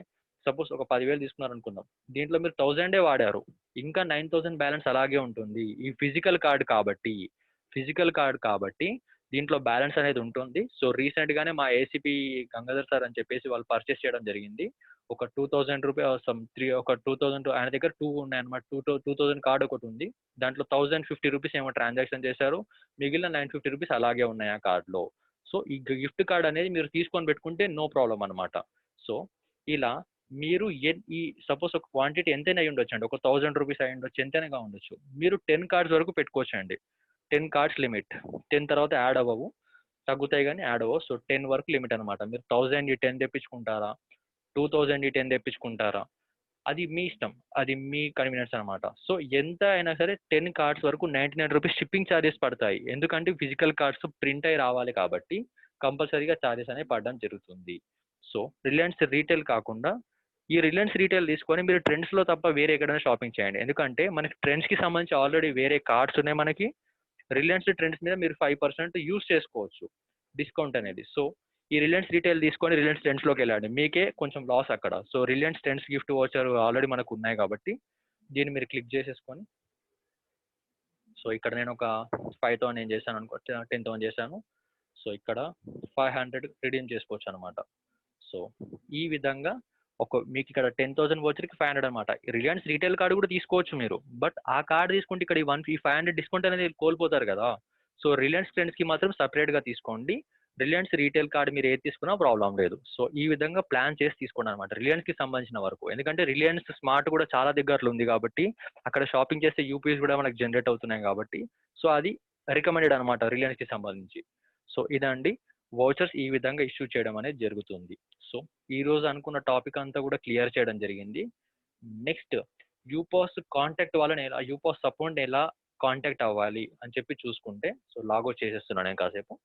సపోజ్ ఒక 10,000 తీసుకున్నారు అనుకుందాం, దీంట్లో మీరు 1000 వాడారు, ఇంకా 9,000 బ్యాలెన్స్ అలాగే ఉంటుంది. ఈ ఫిజికల్ కార్డ్ కాబట్టి దీంట్లో బ్యాలెన్స్ అనేది ఉంటుంది. సో రీసెంట్ గానే మా ఏసీపీ గంగాధర్ సార్ అని చెప్పేసి వాళ్ళు పర్చేస్ చేయడం జరిగింది. ఒక 2,000 రూపీస్ ఒక 2,000 ఆయన దగ్గర 2 ఉన్నాయి అనమాట. 2,000 కార్డ్ ఒకటి ఉంది. దాంట్లో 1,050 రూపీస్ ఏమో ట్రాన్సాక్షన్ చేశారు, మిగిలిన 950 రూపీస్ అలాగే ఉన్నాయి ఆ కార్డ్లో. సో ఈ గిఫ్ట్ కార్డ్ అనేది మీరు తీసుకొని పెట్టుకుంటే నో ప్రాబ్లం అనమాట. సో ఇలా మీరు ఈ సపోజ్ ఒక క్వాంటిటీ ఎంతైనా అయి ఉండొచ్చు అండి, ఒక 1,000 రూపీస్ అయి ఉండొచ్చు, ఎంతైనా ఉండొచ్చు. మీరు 10 కార్డ్స్ వరకు పెట్టుకోవచ్చు అండి. 10 కార్డ్స్ లిమిట్. 10 తర్వాత యాడ్ అవ్వవు, తగ్గుతాయి కానీ యాడ్ అవ్వవు. సో 10 వరకు లిమిట్ అనమాట. మీరు 1,000 10 తెప్పించుకుంటారా, 2,000 10 తెప్పించుకుంటారా, అది మీ ఇష్టం, అది మీ కన్వీనియన్స్ అనమాట. సో ఎంత అయినా సరే 10 కార్డ్స్ వరకు 99 రూపీస్ షిప్పింగ్ ఛార్జెస్ పడతాయి. ఎందుకంటే ఫిజికల్ కార్డ్స్ ప్రింట్ అయి రావాలి కాబట్టి కంపల్సరీగా ఛార్జెస్ అనేవి పడడం జరుగుతుంది. సో రిలయన్స్ రీటైల్ కాకుండా ఈ రిలయన్స్ రీటైల్ తీసుకొని మీరు ట్రెండ్స్లో తప్ప వేరే ఎక్కడైనా షాపింగ్ చేయండి. ఎందుకంటే మనకి ట్రెండ్స్కి సంబంధించి ఆల్రెడీ వేరే కార్డ్స్ ఉన్నాయి మనకి. రిలయన్స్ ట్రెండ్స్ మీద మీరు 5% యూస్ చేసుకోవచ్చు డిస్కౌంట్ అనేది. సో ఈ రిలయన్స్ రీటైల్ తీసుకొని రిలయన్స్ ట్రెండ్స్లోకి వెళ్ళండి, మీకే కొంచెం లాస్ అక్కడ. So Reliance trends gift voucher already మనకు ఉన్నాయి కాబట్టి దీన్ని మీరు క్లిక్ చేసేసుకొని, సో ఇక్కడ నేను ఒక 5,000 ఏం చేశాను అనుకో, 10,000 చేశాను. సో ఇక్కడ 500 రిడీమ్ చేసుకోవచ్చు అనమాట. సో ఈ విధంగా మీకు ఇక్కడ 10,000 వోచర్కి 500 అనమాట. రిలయన్స్ రీటైల్ కార్డు కూడా తీసుకోవచ్చు మీరు, బట్ ఆ కార్డు తీసుకుంటే ఇక్కడ ఈ 500 డిస్కౌంట్ అనేది కోల్పోతారు కదా. సో రిలయన్స్ ట్రెండ్స్కి మాత్రం సపరేట్గా తీసుకోండి. రిలయన్స్ రీటైల్ కార్డు మీరు ఏది తీసుకున్నా ప్రాబ్లం లేదు. సో ఈ విధంగా ప్లాన్ చేసి తీసుకోండి అనమాట రిలయన్స్కి సంబంధించిన వరకు. ఎందుకంటే రిలయన్స్ స్మార్ట్ కూడా చాలా దగ్గరలో ఉంది కాబట్టి అక్కడ షాపింగ్ చేస్తే యూపీఎస్ కూడా మనకు జనరేట్ అవుతున్నాయి కాబట్టి సో అది రికమెండెడ్ అనమాట రిలయన్స్కి సంబంధించి. సో ఇదండి వౌచర్స్ ఈ విధంగా ఇష్యూ చేయడం అనేది జరుగుతుంది. సో ఈ రోజు అనుకున్న టాపిక్ అంతా కూడా క్లియర్ చేయడం జరిగింది. నెక్స్ట్ యూపాస్ కాంటాక్ట్ వాళ్ళని ఎలా, యూపాస్ సపోర్ట్ ఎలా కాంటాక్ట్ అవ్వాలి అని చెప్పి చూసుకుంటే, సో లాగౌట్ చేసేస్తున్నాను నేను కాసేపు.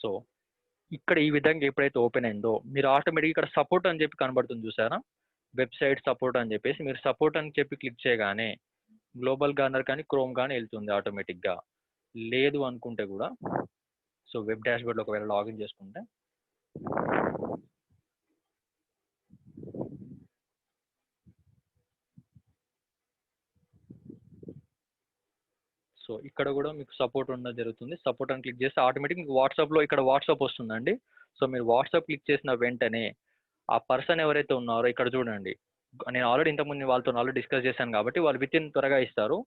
సో ఇక్కడ ఈ విధంగా ఎప్పుడైతే ఓపెన్ అయిందో మీరు ఆటోమేటిక్ ఇక్కడ సపోర్ట్ అని చెప్పి కనబడుతుంది చూసారా, వెబ్సైట్ సపోర్ట్ అని చెప్పేసి. మీరు సపోర్ట్ అని చెప్పి క్లిక్ చేయగానే గ్లోబల్ గార్నర్ కానీ క్రోమ్ కానీ వెళ్తుంది ఆటోమేటిక్గా. లేదు అనుకుంటే కూడా సో వెబ్ డాష్బోర్డ్లో ఒకవేళ లాగిన్ చేసుకుంటే సో ఇక్కడ కూడా మీకు సపోర్ట్ ఉండడం జరుగుతుంది. సపోర్ట్ అని క్లిక్ చేస్తే ఆటోమేటిక్ మీకు వాట్సాప్లో ఇక్కడ వాట్సాప్ వస్తుందండి. సో మీరు వాట్సాప్ క్లిక్ చేసిన వెంటనే ఆ పర్సన్ ఎవరైతే ఉన్నారో ఇక్కడ చూడండి, నేను ఆల్రెడీ ఇంతకుముందు వాళ్ళతో ఆల్రెడీ డిస్కస్ చేశాను కాబట్టి వాళ్ళు విత్ ఇన్ త్వరగా ఇస్తారు.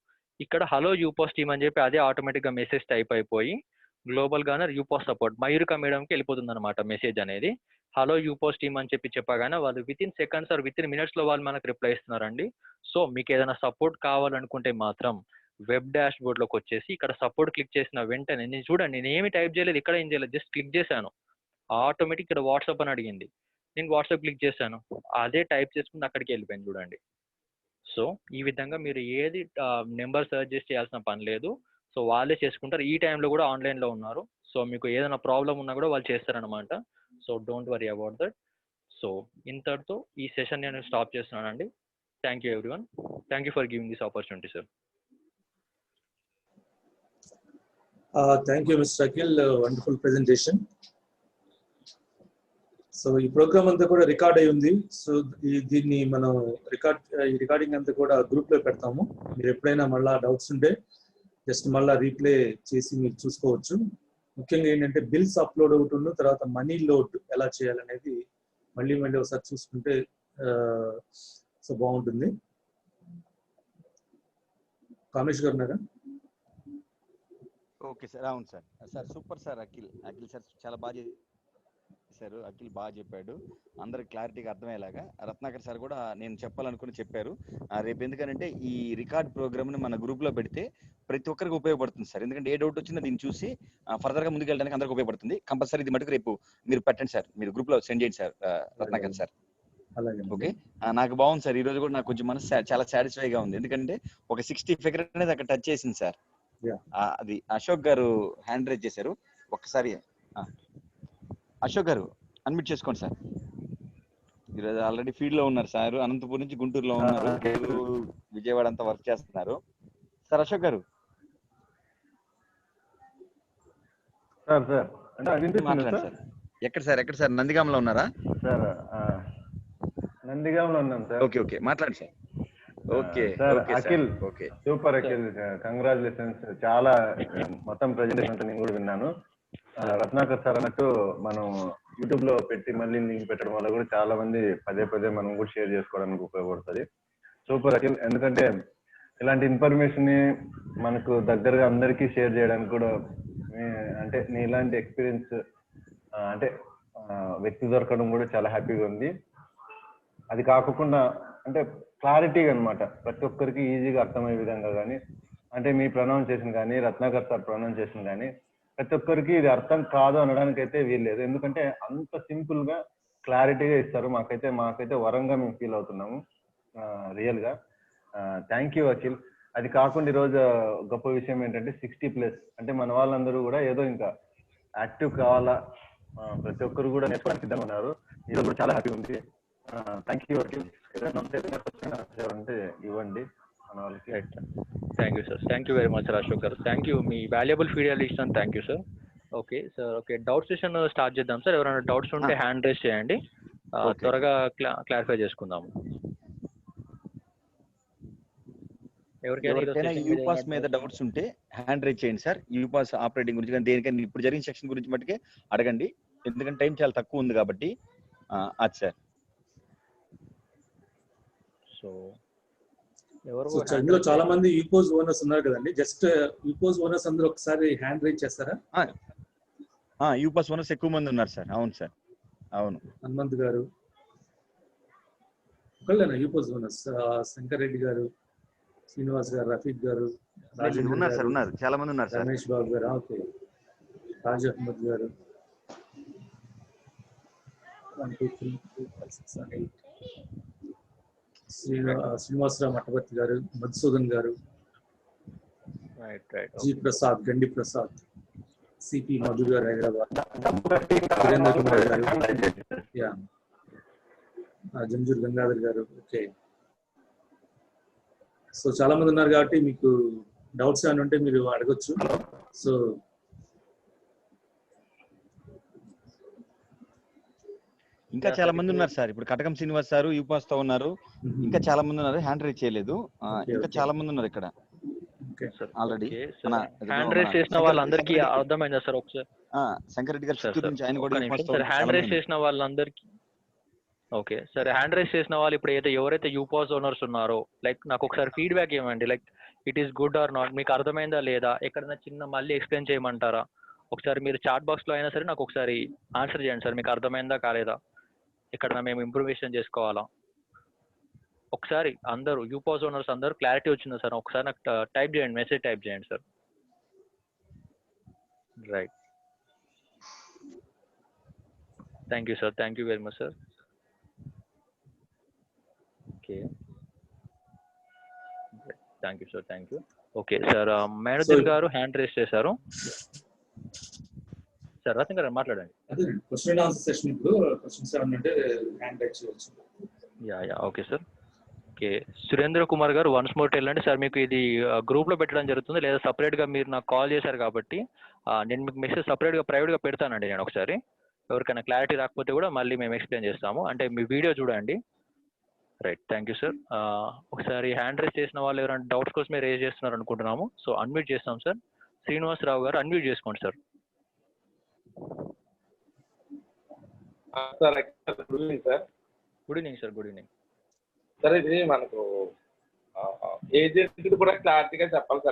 ఇక్కడ హలో యూపాస్ టీమ్ అని చెప్పి అదే ఆటోమేటిక్గా మెసేజ్ టైప్ అయిపోయి గ్లోబల్ గార్నర్ యూపాస్ సపోర్ట్ మయూరిక మేడంకి వెళ్ళిపోతుంది అనమాట మెసేజ్ అనేది. హలో యూపాస్ టీమ్ అని చెప్పి చెప్పగానే వాళ్ళు with in seconds are with in మినిట్స్లో వాళ్ళు మనకు రిప్లై ఇస్తున్నారండి. సో మీకు ఏదైనా సపోర్ట్ కావాలనుకుంటే మాత్రం వెబ్ డాష్ బోర్డ్లోకి వచ్చేసి ఇక్కడ సపోర్ట్ క్లిక్ చేసిన వెంటనే నేను చూడండి, నేను ఏమి టైప్ చేయలేదు, ఇక్కడ ఏం చేయలేదు, జస్ట్ క్లిక్ చేశాను, ఆటోమేటిక్ ఇక్కడ వాట్సాప్ అని అడిగింది, నేను వాట్సాప్ క్లిక్ చేశాను, అదే టైప్ చేసుకుని అక్కడికి వెళ్ళిపోయింది చూడండి. సో ఈ విధంగా మీరు ఏది నెంబర్ సర్చ్ చేసి చేయాల్సిన పని లేదు. సో వాళ్ళే చేసుకుంటారు. ఈ టైంలో కూడా ఆన్లైన్లో ఉన్నారు. సో మీకు ఏదైనా ప్రాబ్లం ఉన్నా కూడా వాళ్ళు చేస్తారనమాట. So don't worry about that. So ఇంతటితో ఈ సెషన్ నేను స్టాప్ చేస్తున్నానండి. Thank you everyone. Thank you for giving this opportunity sir. Thank you, Mr. Akhil. Wonderful presentation. So ఈ ప్రోగ్రామ్ అంతా కూడా రికార్డ్ అయి ఉంది. సో దీన్ని మనం రికార్డింగ్ అంతా కూడా గ్రూప్ లో పెడతాము. మీరు ఎప్పుడైనా మళ్ళా డౌట్స్ ఉంటే జస్ట్ మళ్ళా రీప్లే చేసి మీరు చూసుకోవచ్చు. ముఖ్యంగా ఏంటంటే బిల్స్ అప్లోడ్ ఒకటి ఉన్న తర్వాత మనీ లోడ్ ఎలా చేయాలనేది మళ్ళీ ఒకసారి చూసుకుంటే సో బాగుంటుంది. కామేష్ గారు ఉన్నారా? Okay sir. అవును sir. Sir super sir. Akhil sir చాలా బాగా చేశారు. అఖిల్ బాగా చెప్పాడు, అందరికి క్లారిటీగా అర్థమయ్యేలాగా. రత్నాకర్ సార్ కూడా నేను చెప్పాలనుకుని చెప్పారు. రేపు ఎందుకంటే ఈ రికార్డ్ ప్రోగ్రామ్ని మన గ్రూప్లో పెడితే ప్రతి ఒక్కరికి ఉపయోగపడుతుంది సార్. ఎందుకంటే ఏ డౌట్ వచ్చినా దీన్ని చూసి ఫర్దర్గా ముందుకు వెళ్ళడానికి అందరికి ఉపయోగపడుతుంది. కంపల్సరీ ఇది మటుకు రేపు మీరు పెట్టండి సార్, మీరు గ్రూప్లో సెండ్ చేయండి సార్ రత్నాకర్ సార్. ఓకే, నాకు బాగుంది సార్. ఈ రోజు కూడా నాకు కొంచెం మనసు చాలా సాటిస్ఫైగా ఉంది. ఎందుకంటే ఒక 60 ఫిగర్ అనేది అక్కడ టచ్ చేసింది సార్. అది అశోక్ గారు హ్యాండ్ రైజ్ చేశారు. ఒక్కసారి అశోక్ గారు అన్మ్యూట్ చేసుకోండి సార్. ఈరోజు ఆల్రెడీ ఫీల్డ్ లో ఉన్నారు సార్. అనంతపురం నుంచి గుంటూరులో ఉన్నారు. గుంటూరు, విజయవాడ అంతా వర్క్ చేస్తున్నారు. Sir Ashok garu sir sir అంటే వినిపిస్తుందా మాట్లాడండి సార్? సార్. ఎక్కడ సార్? నందిగామలో ఉన్నారా? సార్ నందిగాంలో ఉన్నాం సార్. ఓకే మాట్లాడండి sir. Okay sir okay Akhil, okay super Akhil, congratulations. చాలా మొత్తం ప్రెజెంటేషన్ అంతా నేను కూడా విన్నాను. రత్నాకర్ సార్ అన్నట్టు మనం యూట్యూబ్ లో పెట్టి మళ్ళీ లింక్ పెట్టడం వల్ల కూడా చాలా మంది పదే మనం కూడా షేర్ చేసుకోవడానికి ఉపయోగపడుతుంది. సూపర్ అఖిల్. ఎందుకంటే ఇలాంటి ఇన్ఫర్మేషన్ ని మనకు దగ్గరగా అందరికీ షేర్ చేయడానికి కూడా అంటే నీ ఇలాంటి ఎక్స్పీరియన్స్ అంటే వ్యక్తి దొరకడం కూడా చాలా హ్యాపీగా ఉంది. అది కాకుండా అంటే క్లారిటీగా అనమాట, ప్రతి ఒక్కరికి ఈజీగా అర్థమయ్యే విధంగా కానీ, అంటే మీ ప్రొనౌన్సియేషన్ కానీ, రత్నాకర్ సార్ ప్రొనౌన్సియేషన్ కానీ ప్రతి ఒక్కరికి ఇది అర్థం కాదు అనడానికి అయితే వీల్లేదు. ఎందుకంటే అంత సింపుల్ గా క్లారిటీగా ఇస్తారు. మాకైతే వరంగా మేము ఫీల్ అవుతున్నాము రియల్ గా. Thank you Akhil. అది కాకుండా ఈరోజు గొప్ప విషయం ఏంటంటే 60+ అంటే మన వాళ్ళందరూ కూడా ఏదో ఇంకా యాక్టివ్ కావాలా, ప్రతి ఒక్కరు కూడా నేర్చుకోవడానికి సిద్ధంగా ఉన్నారు. ఈరోజు కూడా చాలా హ్యాపీ ఉంది. Thank you Akhil. ఏదైనా ఇవ్వండి మన వాళ్ళకి. Thank you sir. Thank you very much Ashok గారు. థ్యాంక్ యూ, మీ వాల్యుబుల్ ఫీడ్బ్యాక్ ఇస్తాను. Thank you sir. Okay sir. Okay, doubt session start చేద్దాం సార్. ఎవరైనా డౌట్స్ ఉంటే హ్యాండ్ రేస్ చేయండి, త్వరగా క్లారిఫై చేసుకుందాము. ఎవరికైనా యూపాస్ మీద డౌట్స్ ఉంటే హ్యాండ్ రైజ్ చేయండి సార్. యూపాస్ ఆపరేటింగ్ గురించి కానీ దేనికైనా ఇప్పుడు జరిగిన సెక్షన్ గురించి మట్టుకే అడగండి, ఎందుకంటే టైం చాలా తక్కువ ఉంది కాబట్టి. అది సార్. సో ఇందులో చాలా మంది యూపోజ్ ఓనర్స్ ఉన్నారు కదండి, జస్ట్ యూపోజ్ ఓనర్స్ అందరూ ఒకసారి హ్యాండ్ రైజ్ చేస్తారా? యూపాస్ ఓనర్స్ ఎక్కువ మంది ఉన్నారు సార్. అవును సార్, అవును. హనుమంత్ గారు ఒకళ్ళేనా యూపోజ్ ఓనర్స్? శంకర్ రెడ్డి గారు, శ్రీనివాస్ గారు, రఫీక్ గారు, ఉన్నారు సార్, ఉన్నారు, చాలా మంది ఉన్నారు సార్. రమేష్ బాబు గారు, ఓకే, రాజ్ అహ్మద్ గారు, 1 2 3 4 5 6 7 8 శ్రీనివాసరావు మఠపతి గారు, మధుసూదన్ గారు, జి ప్రసాద్, గండి ప్రసాద్, సిపి మధు గారు హైదరాబాద్, వీరేంద్ర కుమార్ గారు, జంజూర్ గంగాధర్ గారు. ఓకే, సో చాలా మంది ఉన్నారు కాబట్టి మీకు డౌట్స్ ఏమైనా ఉంటే మీరు అడగొచ్చు. సో ఇంకా చాలా మంది ఉన్నారు సార్. ఇప్పుడు కటకం శ్రీనివాస్ సార్ యూపాస్ తో ఉన్నారు. ఇంకా చాలా మంది ఉన్నారు, హ్యాండ్ రైజ్ చేయలేదు. ఇంకా చాలా మంది ఉన్నారు ఇక్కడ ఆల్రెడీ. హ్యాండ్ రైజ్ చేసిన వాళ్ళందరికీ అర్థమైందా సార్? ఒకసారి శంకర్ రెడ్డి గారు చిత్తూరు నుంచి, ఆయన కూడా హ్యాండ్ రైజ్ చేసిన వాళ్ళందరికీ. ఓకే సార్, హ్యాండ్ రైజ్ చేసిన వాళ్ళు ఇప్పుడు ఎవరైతే యూపాస్ ఓనర్స్ ఉన్నారో, లైక్ నాకు ఒకసారి ఫీడ్బ్యాక్ ఇవ్వండి, like it is good or not, మీకు అర్థమైందా లేదా, ఎక్కడైనా చిన్న మళ్ళీ ఎక్స్ప్లెయిన్ చేయమంటారా? ఒకసారి మీరు చాట్ బాక్స్ లో అయినా సరే నాకు ఒకసారి ఆన్సర్ చేయండి సార్, మీకు అర్థమైందా కాలేదా, ఎక్కడైనా మేము ఇంప్రూవేషన్ చేసుకోవాలా. ఒకసారి అందరూ యూపాస్ ఓనర్స్ అందరూ క్లారిటీ వచ్చిందా సార్? ఒకసారి నాకు టైప్ చేయండి, మెసేజ్ టైప్ చేయండి sir. Right, thank you sir. Thank you very much sir. Okay, thank you sir. Thank you. Okay sir, manager గారు హ్యాండ్ రేస్ చేశారు సార్. రత్న గారు మాట్లాడండి. అదే క్వశ్చన్ అండ్ ఆన్సర్ సెషన్, ఇప్పుడు క్వశ్చన్స్ ఏమన్నా ఉంటే హ్యాండ్ రైజ్ చేయొచ్చు. Okay sir. Okay, Surendra Kumar గారు వన్స్ మోర్ టెల్ అండి సార్. మీకు ఇది గ్రూప్ లో పెట్టడం జరుగుతుంది లేదా సపరేట్ గా మీరు నాకు కాల్ చేశారు కాబట్టి నేను మీకు మెసేజ్ సపరేట్ గా ప్రైవేట్ గా పెడతానండి. నేను ఒకసారి ఎవరికైనా క్లారిటీ రాకపోతే కూడా మళ్ళీ మేము ఎక్స్ప్లెయిన్ చేస్తాము, అంటే మీ వీడియో చూడండి. Right, thank you sir. ఒకసారి హ్యాండ్ రైజ్ చేసిన వాళ్ళు ఎవరైనా డౌట్స్ కోసమే రేజ్ చేస్తున్నారు అనుకుంటున్నాము. సో అన్మ్యూట్ చేస్తాం సార్. శ్రీనివాసరావు గారు అన్మ్యూట్ చేసుకోండి sir. Sir good evening sir. Good evening sir. Good evening sir. ఇది మనకు ఏజెంట్ కూడా క్లారిటీగా చెప్పాలి సార్.